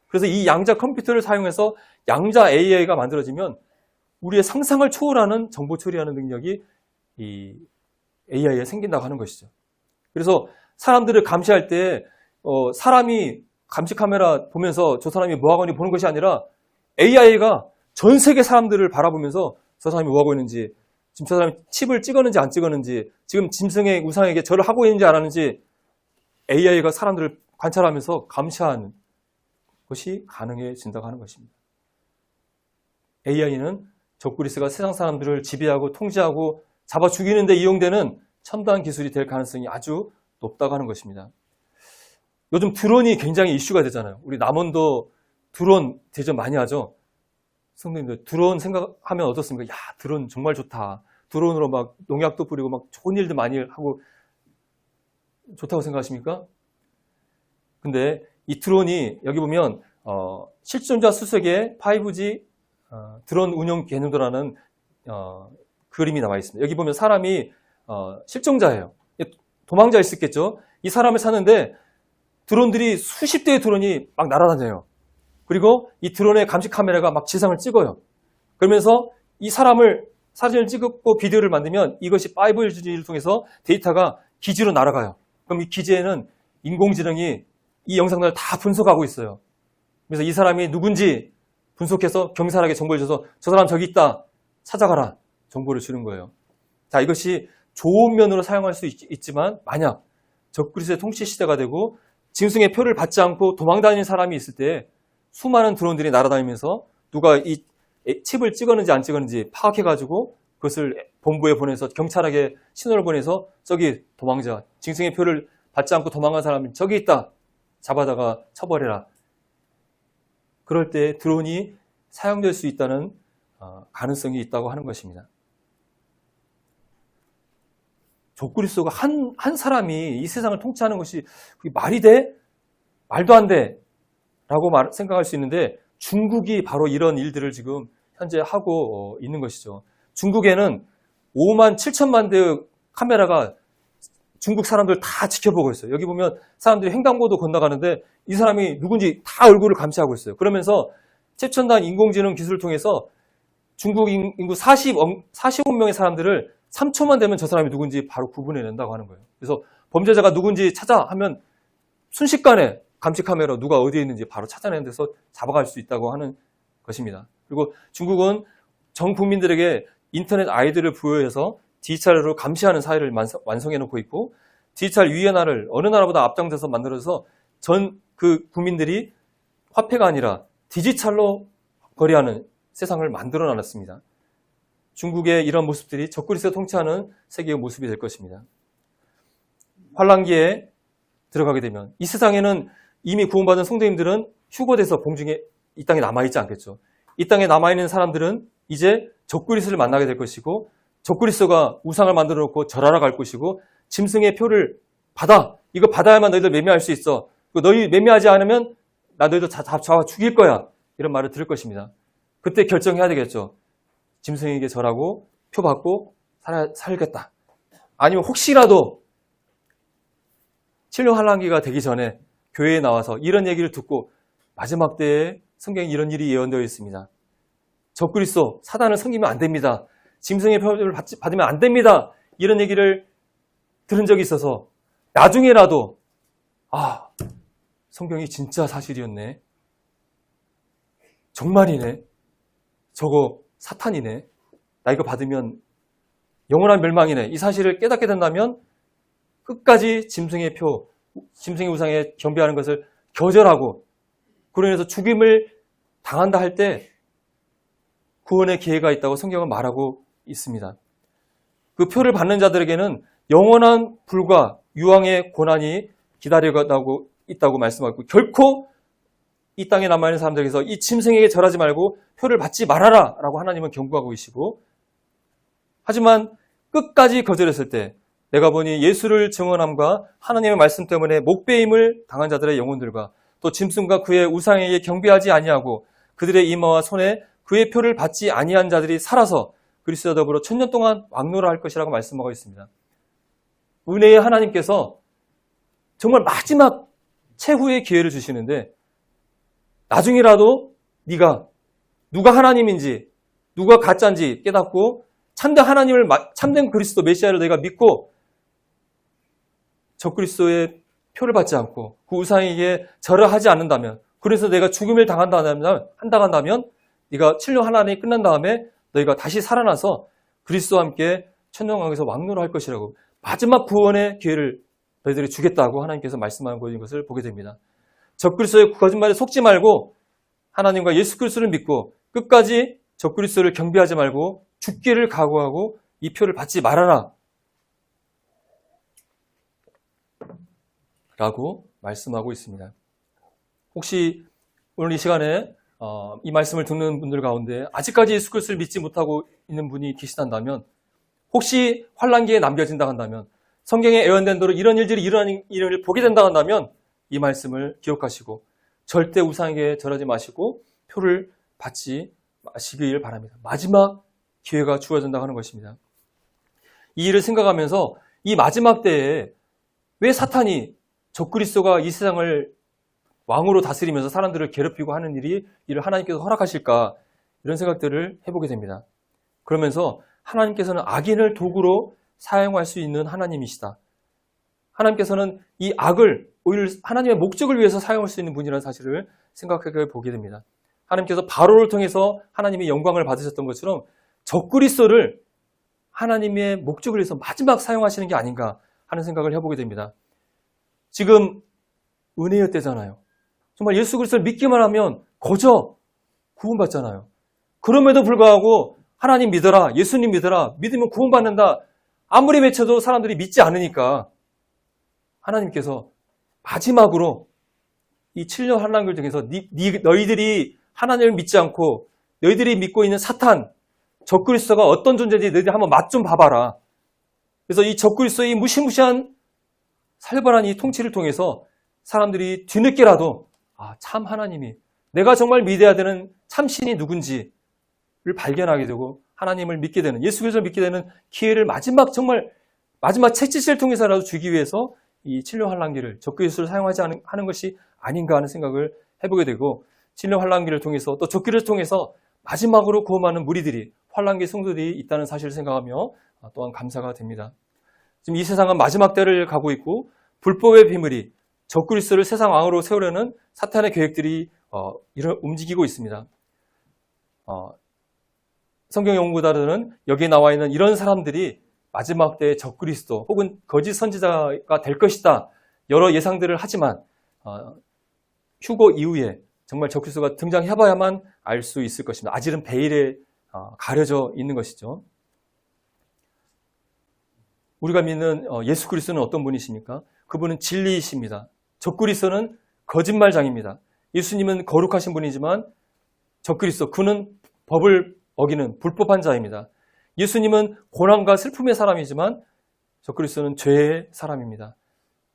S1: 그래서 이 양자 컴퓨터를 사용해서 양자 AI가 만들어지면 우리의 상상을 초월하는 정보 처리하는 능력이 AI가 생긴다고 하는 것이죠. 그래서 사람들을 감시할 때 사람이 감시 카메라 보면서 저 사람이 뭐하고 있는지 보는 것이 아니라 AI가 전 세계 사람들을 바라보면서 저 사람이 뭐하고 있는지, 지금 저 사람이 칩을 찍었는지 안 찍었는지, 지금 짐승의 우상에게 절을 하고 있는지 안 하는지 AI가 사람들을 관찰하면서 감시하는 것이 가능해진다고 하는 것입니다. AI는 적그리스도가 세상 사람들을 지배하고 통제하고 잡아 죽이는 데 이용되는 첨단 기술이 될 가능성이 아주 높다고 하는 것입니다. 요즘 드론이 굉장히 이슈가 되잖아요. 우리 남원도 드론 대전 많이 하죠. 성도님들 드론 생각하면 어떻습니까? 야, 드론 정말 좋다. 드론으로 막 농약도 뿌리고 막 좋은 일도 많이 하고 좋다고 생각하십니까? 근데 이 드론이 여기 보면 실존자 수색의 5G 드론 운영 개념도라는 그림이 나와 있습니다. 여기 보면 사람이 실종자예요. 도망자 있었겠죠. 이 사람을 찾는데 드론들이 수십 대의 드론이 막 날아다녀요. 그리고 이 드론의 감시 카메라가 막 지상을 찍어요. 그러면서 이 사람을 사진을 찍고 비디오를 만들면 이것이 5G를 통해서 데이터가 기지로 날아가요. 그럼 이 기지에는 인공지능이 이 영상들을 다 분석하고 있어요. 그래서 이 사람이 누군지 분석해서 경찰에게 정보를 줘서 저 사람 저기 있다. 찾아가라. 정보를 주는 거예요. 자, 이것이 좋은 면으로 사용할 수 있지만 만약 적그리스도의 통치 시대가 되고 짐승의 표를 받지 않고 도망다니는 사람이 있을 때 수많은 드론들이 날아다니면서 누가 이 칩을 찍었는지 안 찍었는지 파악해가지고 그것을 본부에 보내서 경찰에게 신호를 보내서 저기 도망자, 짐승의 표를 받지 않고 도망간 사람이 저기 있다. 잡아다가 처벌해라. 그럴 때 드론이 사용될 수 있다는 가능성이 있다고 하는 것입니다. 적그리스도가 한 사람이 이 세상을 통치하는 것이 그게 말이 돼? 말도 안 돼. 라고 생각할 수 있는데 중국이 바로 이런 일들을 지금 현재 하고 있는 것이죠. 중국에는 5만 7천만 대의 카메라가 중국 사람들 다 지켜보고 있어요. 여기 보면 사람들이 횡단보도 건너가는데 이 사람이 누군지 다 얼굴을 감시하고 있어요. 그러면서 최첨단 인공지능 기술을 통해서 중국 인구 40억 명의 사람들을 3초만 되면 저 사람이 누군지 바로 구분해낸다고 하는 거예요. 그래서 범죄자가 누군지 찾아 하면 순식간에 감시 카메라 누가 어디에 있는지 바로 찾아내는 데서 잡아갈 수 있다고 하는 것입니다. 그리고 중국은 전 국민들에게 인터넷 아이디를 부여해서 디지털로 감시하는 사회를 완성해 놓고 있고 디지털 위안화를 어느 나라보다 앞장서서 만들어서 전 그 국민들이 화폐가 아니라 디지털로 거래하는 세상을 만들어 놨습니다. 중국의 이런 모습들이 적그리스도가 통치하는 세계의 모습이 될 것입니다. 환란기에 들어가게 되면 이 세상에는 이미 구원받은 성도님들은 휴거돼서 공중에 이 땅에 남아있지 않겠죠. 이 땅에 남아있는 사람들은 이제 적그리스도를 만나게 될 것이고 적그리스도가 우상을 만들어 놓고 절하러 갈 것이고 짐승의 표를 받아. 이거 받아야만 너희들 매매할 수 있어. 너희 매매하지 않으면 나 너희들 잡아 죽일 거야. 이런 말을 들을 것입니다. 그때 결정해야 되겠죠. 짐승에게 절하고 표 받고 살겠다. 아니면 혹시라도 칠륜 환란기가 되기 전에 교회에 나와서 이런 얘기를 듣고 마지막 때에 성경에 이런 일이 예언되어 있습니다. 적그리스도 사단을 섬기면 안 됩니다. 짐승의 표를 받으면 안 됩니다. 이런 얘기를 들은 적이 있어서 나중에라도 성경이 진짜 사실이었네. 정말이네. 저거 사탄이네. 나 이거 받으면 영원한 멸망이네. 이 사실을 깨닫게 된다면 끝까지 짐승의 표, 짐승의 우상에 경배하는 것을 거절하고 그로 인해서 죽임을 당한다 할 때 구원의 기회가 있다고 성경은 말하고 있습니다. 그 표를 받는 자들에게는 영원한 불과 유황의 고난이 기다리고 있다고 말씀하고 결코 이 땅에 남아있는 사람들에게서 이 짐승에게 절하지 말고 표를 받지 말아라 라고 하나님은 경고하고 계시고 하지만 끝까지 거절했을 때 내가 보니 예수를 증언함과 하나님의 말씀 때문에 목배임을 당한 자들의 영혼들과 또 짐승과 그의 우상에게 경배하지 아니하고 그들의 이마와 손에 그의 표를 받지 아니한 자들이 살아서 그리스도와 더불어 천년 동안 왕노라 할 것이라고 말씀하고 있습니다. 은혜의 하나님께서 정말 마지막 최후의 기회를 주시는데 나중이라도 네가 누가 하나님인지 누가 가짜인지 깨닫고 참된 하나님을 참된 그리스도 메시아를 내가 믿고 적그리스도의 표를 받지 않고 그 우상에게 절을 하지 않는다면, 그래서 내가 죽음을 한다면 네가 7년 환란이 끝난 다음에 너희가 다시 살아나서 그리스도와 함께 천년왕국에서 왕노를 할 것이라고, 마지막 구원의 기회를 너희들이 주겠다고 하나님께서 말씀하고 있는 것을 보게 됩니다. 적그리스도의 거짓말에 속지 말고 하나님과 예수 그리스도를 믿고 끝까지 적그리스도를 경배하지 말고 죽기를 각오하고 이 표를 받지 말아라 라고 말씀하고 있습니다. 혹시 오늘 이 시간에 이 말씀을 듣는 분들 가운데 아직까지 예수 그리스도를 믿지 못하고 있는 분이 계시단다면, 혹시 환란기에 남겨진다 한다면, 성경에 예언된 대로 이런 일들이 일어나는 일을 보게 된다 한다면 이 말씀을 기억하시고 절대 우상에게 절하지 마시고 표를 받지 마시길 바랍니다. 마지막 기회가 주어진다고 하는 것입니다. 이 일을 생각하면서 이 마지막 때에 왜 사탄이 적그리스도가 이 세상을 왕으로 다스리면서 사람들을 괴롭히고 하는 일을 하나님께서 허락하실까, 이런 생각들을 해보게 됩니다. 그러면서 하나님께서는 악인을 도구로 사용할 수 있는 하나님이시다. 하나님께서는 이 악을 오히려 하나님의 목적을 위해서 사용할 수 있는 분이라는 사실을 생각해 보게 됩니다. 하나님께서 바로를 통해서 하나님의 영광을 받으셨던 것처럼 적그리스도를 하나님의 목적을 위해서 마지막 사용하시는 게 아닌가 하는 생각을 해보게 됩니다. 지금 은혜의 때잖아요. 정말 예수 그리스도를 믿기만 하면 거저 구원받잖아요. 그럼에도 불구하고 하나님 믿어라, 예수님 믿어라, 믿으면 구원받는다, 아무리 외쳐도 사람들이 믿지 않으니까 하나님께서 마지막으로 이 7년 환란을 통해서 너희들이 하나님을 믿지 않고 너희들이 믿고 있는 사탄, 적그리스도가 어떤 존재인지 너희들이 한번 맛 좀 봐봐라. 그래서 이 적그리스도의 무시무시한 살벌한 이 통치를 통해서 사람들이 뒤늦게라도 참 하나님이, 내가 정말 믿어야 되는 참신이 누군지를 발견하게 되고 하나님을 믿게 되는, 예수 그리스도를 믿게 되는 기회를 마지막 채찍질을 통해서라도 주기 위해서 이 7년 환란기를, 적그리스도를 사용하지 하는 것이 아닌가 하는 생각을 해보게 되고, 7년 환란기를 통해서 또 적그리스도를 통해서 마지막으로 구원하는 무리들이, 환란기 성도들이 있다는 사실을 생각하며 또한 감사가 됩니다. 지금 이 세상은 마지막 때를 가고 있고 불법의 비밀이 적그리스도를 세상 왕으로 세우려는 사탄의 계획들이 움직이고 있습니다. 성경 연구가들은 여기에 나와 있는 이런 사람들이 마지막 때의 적그리스도 혹은 거짓 선지자가 될 것이다, 여러 예상들을 하지만 휴거 이후에 정말 적그리스도가 등장해봐야만 알 수 있을 것입니다. 아직은 베일에 가려져 있는 것이죠. 우리가 믿는 예수 그리스도는 어떤 분이십니까? 그분은 진리이십니다. 적그리스도는 거짓말장입니다. 예수님은 거룩하신 분이지만 적그리스도, 그는 법을 어기는 불법한 자입니다. 예수님은 고난과 슬픔의 사람이지만 적그리스도는 죄의 사람입니다.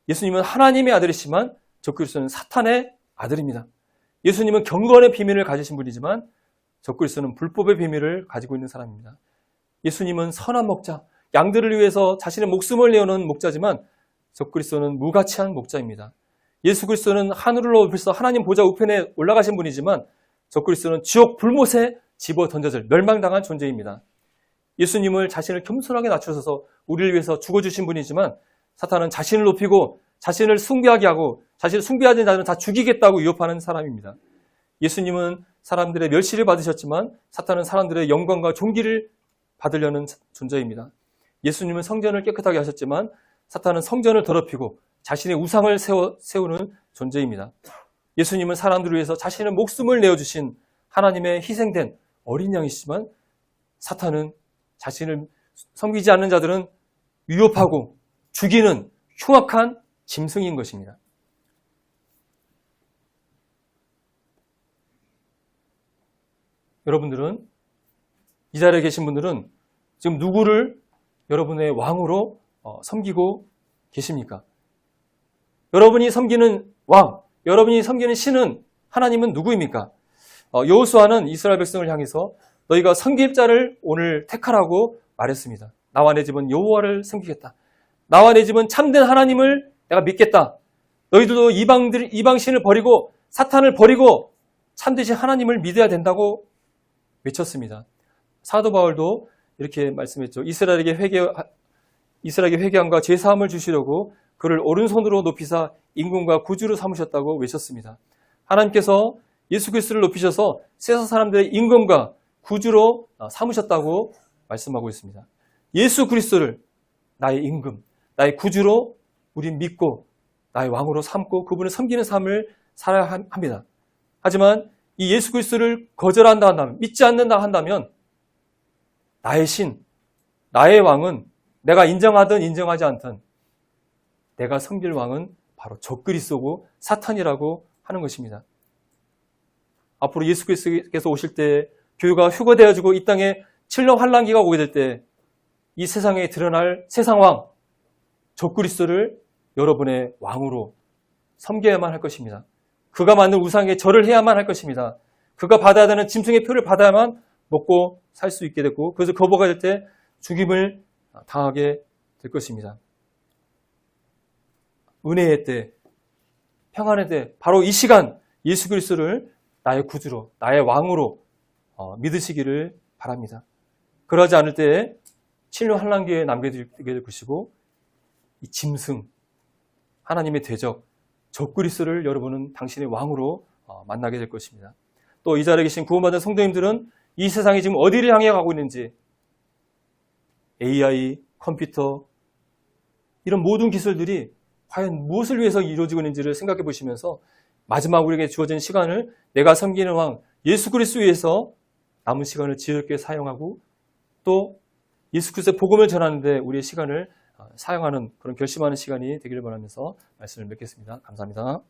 S1: 예수님은 하나님의 아들이시지만 적그리스도는 사탄의 아들입니다. 예수님은 경건의 비밀을 가지신 분이지만 적그리스도는 불법의 비밀을 가지고 있는 사람입니다. 예수님은 선한 목자, 양들을 위해서 자신의 목숨을 내어놓은 목자지만 적그리스도는 무가치한 목자입니다. 예수 그리스도는 하늘을 높여서 하나님 보좌 우편에 올라가신 분이지만 적그리스도는 지옥 불못에 집어 던져질 멸망당한 존재입니다. 예수님을 자신을 겸손하게 낮추셔서 우리를 위해서 죽어주신 분이지만 사탄은 자신을 높이고 자신을 숭배하게 하고 자신을 숭배하는 자들은 다 죽이겠다고 위협하는 사람입니다. 예수님은 사람들의 멸시를 받으셨지만 사탄은 사람들의 영광과 존귀를 받으려는 존재입니다. 예수님은 성전을 깨끗하게 하셨지만 사탄은 성전을 더럽히고 자신의 우상을 세우는 존재입니다. 예수님은 사람들을 위해서 자신의 목숨을 내어주신 하나님의 희생된 어린 양이시지만 사탄은 자신을 섬기지 않는 자들은 위협하고 죽이는 흉악한 짐승인 것입니다. 여러분들은, 이 자리에 계신 분들은 지금 누구를 여러분의 왕으로 섬기고 계십니까? 여러분이 섬기는 왕, 여러분이 섬기는 신은, 하나님은 누구입니까? 여호수아는 이스라엘 백성을 향해서 너희가 섬길 자를 오늘 택하라고 말했습니다. 나와 내 집은 여호와를 섬기겠다. 나와 내 집은 참된 하나님을 내가 믿겠다. 너희들도 이방신을 버리고 사탄을 버리고 참되신 하나님을 믿어야 된다고 외쳤습니다. 사도 바울도 이렇게 말씀했죠. 이스라엘에게 회개함과 죄사함을 주시려고 그를 오른손으로 높이사 임금과 구주로 삼으셨다고 외쳤습니다. 하나님께서 예수 그리스도를 높이셔서 세상 사람들의 임금과 구주로 삼으셨다고 말씀하고 있습니다. 예수 그리스도를 나의 임금, 나의 구주로 우린 믿고 나의 왕으로 삼고 그분을 섬기는 삶을 살아야 합니다. 하지만 이 예수 그리스도를 거절한다 한다면, 믿지 않는다 한다면 나의 신, 나의 왕은 내가 인정하든 인정하지 않든 내가 섬길 왕은 바로 적그리스도고 사탄이라고 하는 것입니다. 앞으로 예수 그리스도께서 오실 때 교회가 휴거되어지고 이 땅에 7년 환란기가 오게 될 때 이 세상에 드러날 세상왕 적그리스도를 여러분의 왕으로 섬겨야만 할 것입니다. 그가 만든 우상에 절을 해야만 할 것입니다. 그가 받아야 되는 짐승의 표를 받아야만 먹고 살 수 있게 됐고 그래서 거부가 될 때 죽임을 당하게 될 것입니다. 은혜의 때, 평안의 때, 바로 이 시간 예수 그리스도를 나의 구주로, 나의 왕으로 믿으시기를 바랍니다. 그러지 않을 때에 7년 환란기에 남겨지게 될 것이고 이 짐승, 하나님의 대적, 적그리스도를 여러분은 당신의 왕으로 만나게 될 것입니다. 또 이 자리에 계신 구원받은 성도님들은 이 세상이 지금 어디를 향해 가고 있는지 AI, 컴퓨터 이런 모든 기술들이 과연 무엇을 위해서 이루어지고 있는지를 생각해 보시면서 마지막 우리에게 주어진 시간을 내가 섬기는 왕 예수 그리스도 위해서 남은 시간을 지혜롭게 사용하고 또 예수 그리스도의 복음을 전하는데 우리의 시간을 사용하는 그런 결심하는 시간이 되기를 바라면서 말씀을 맺겠습니다. 감사합니다.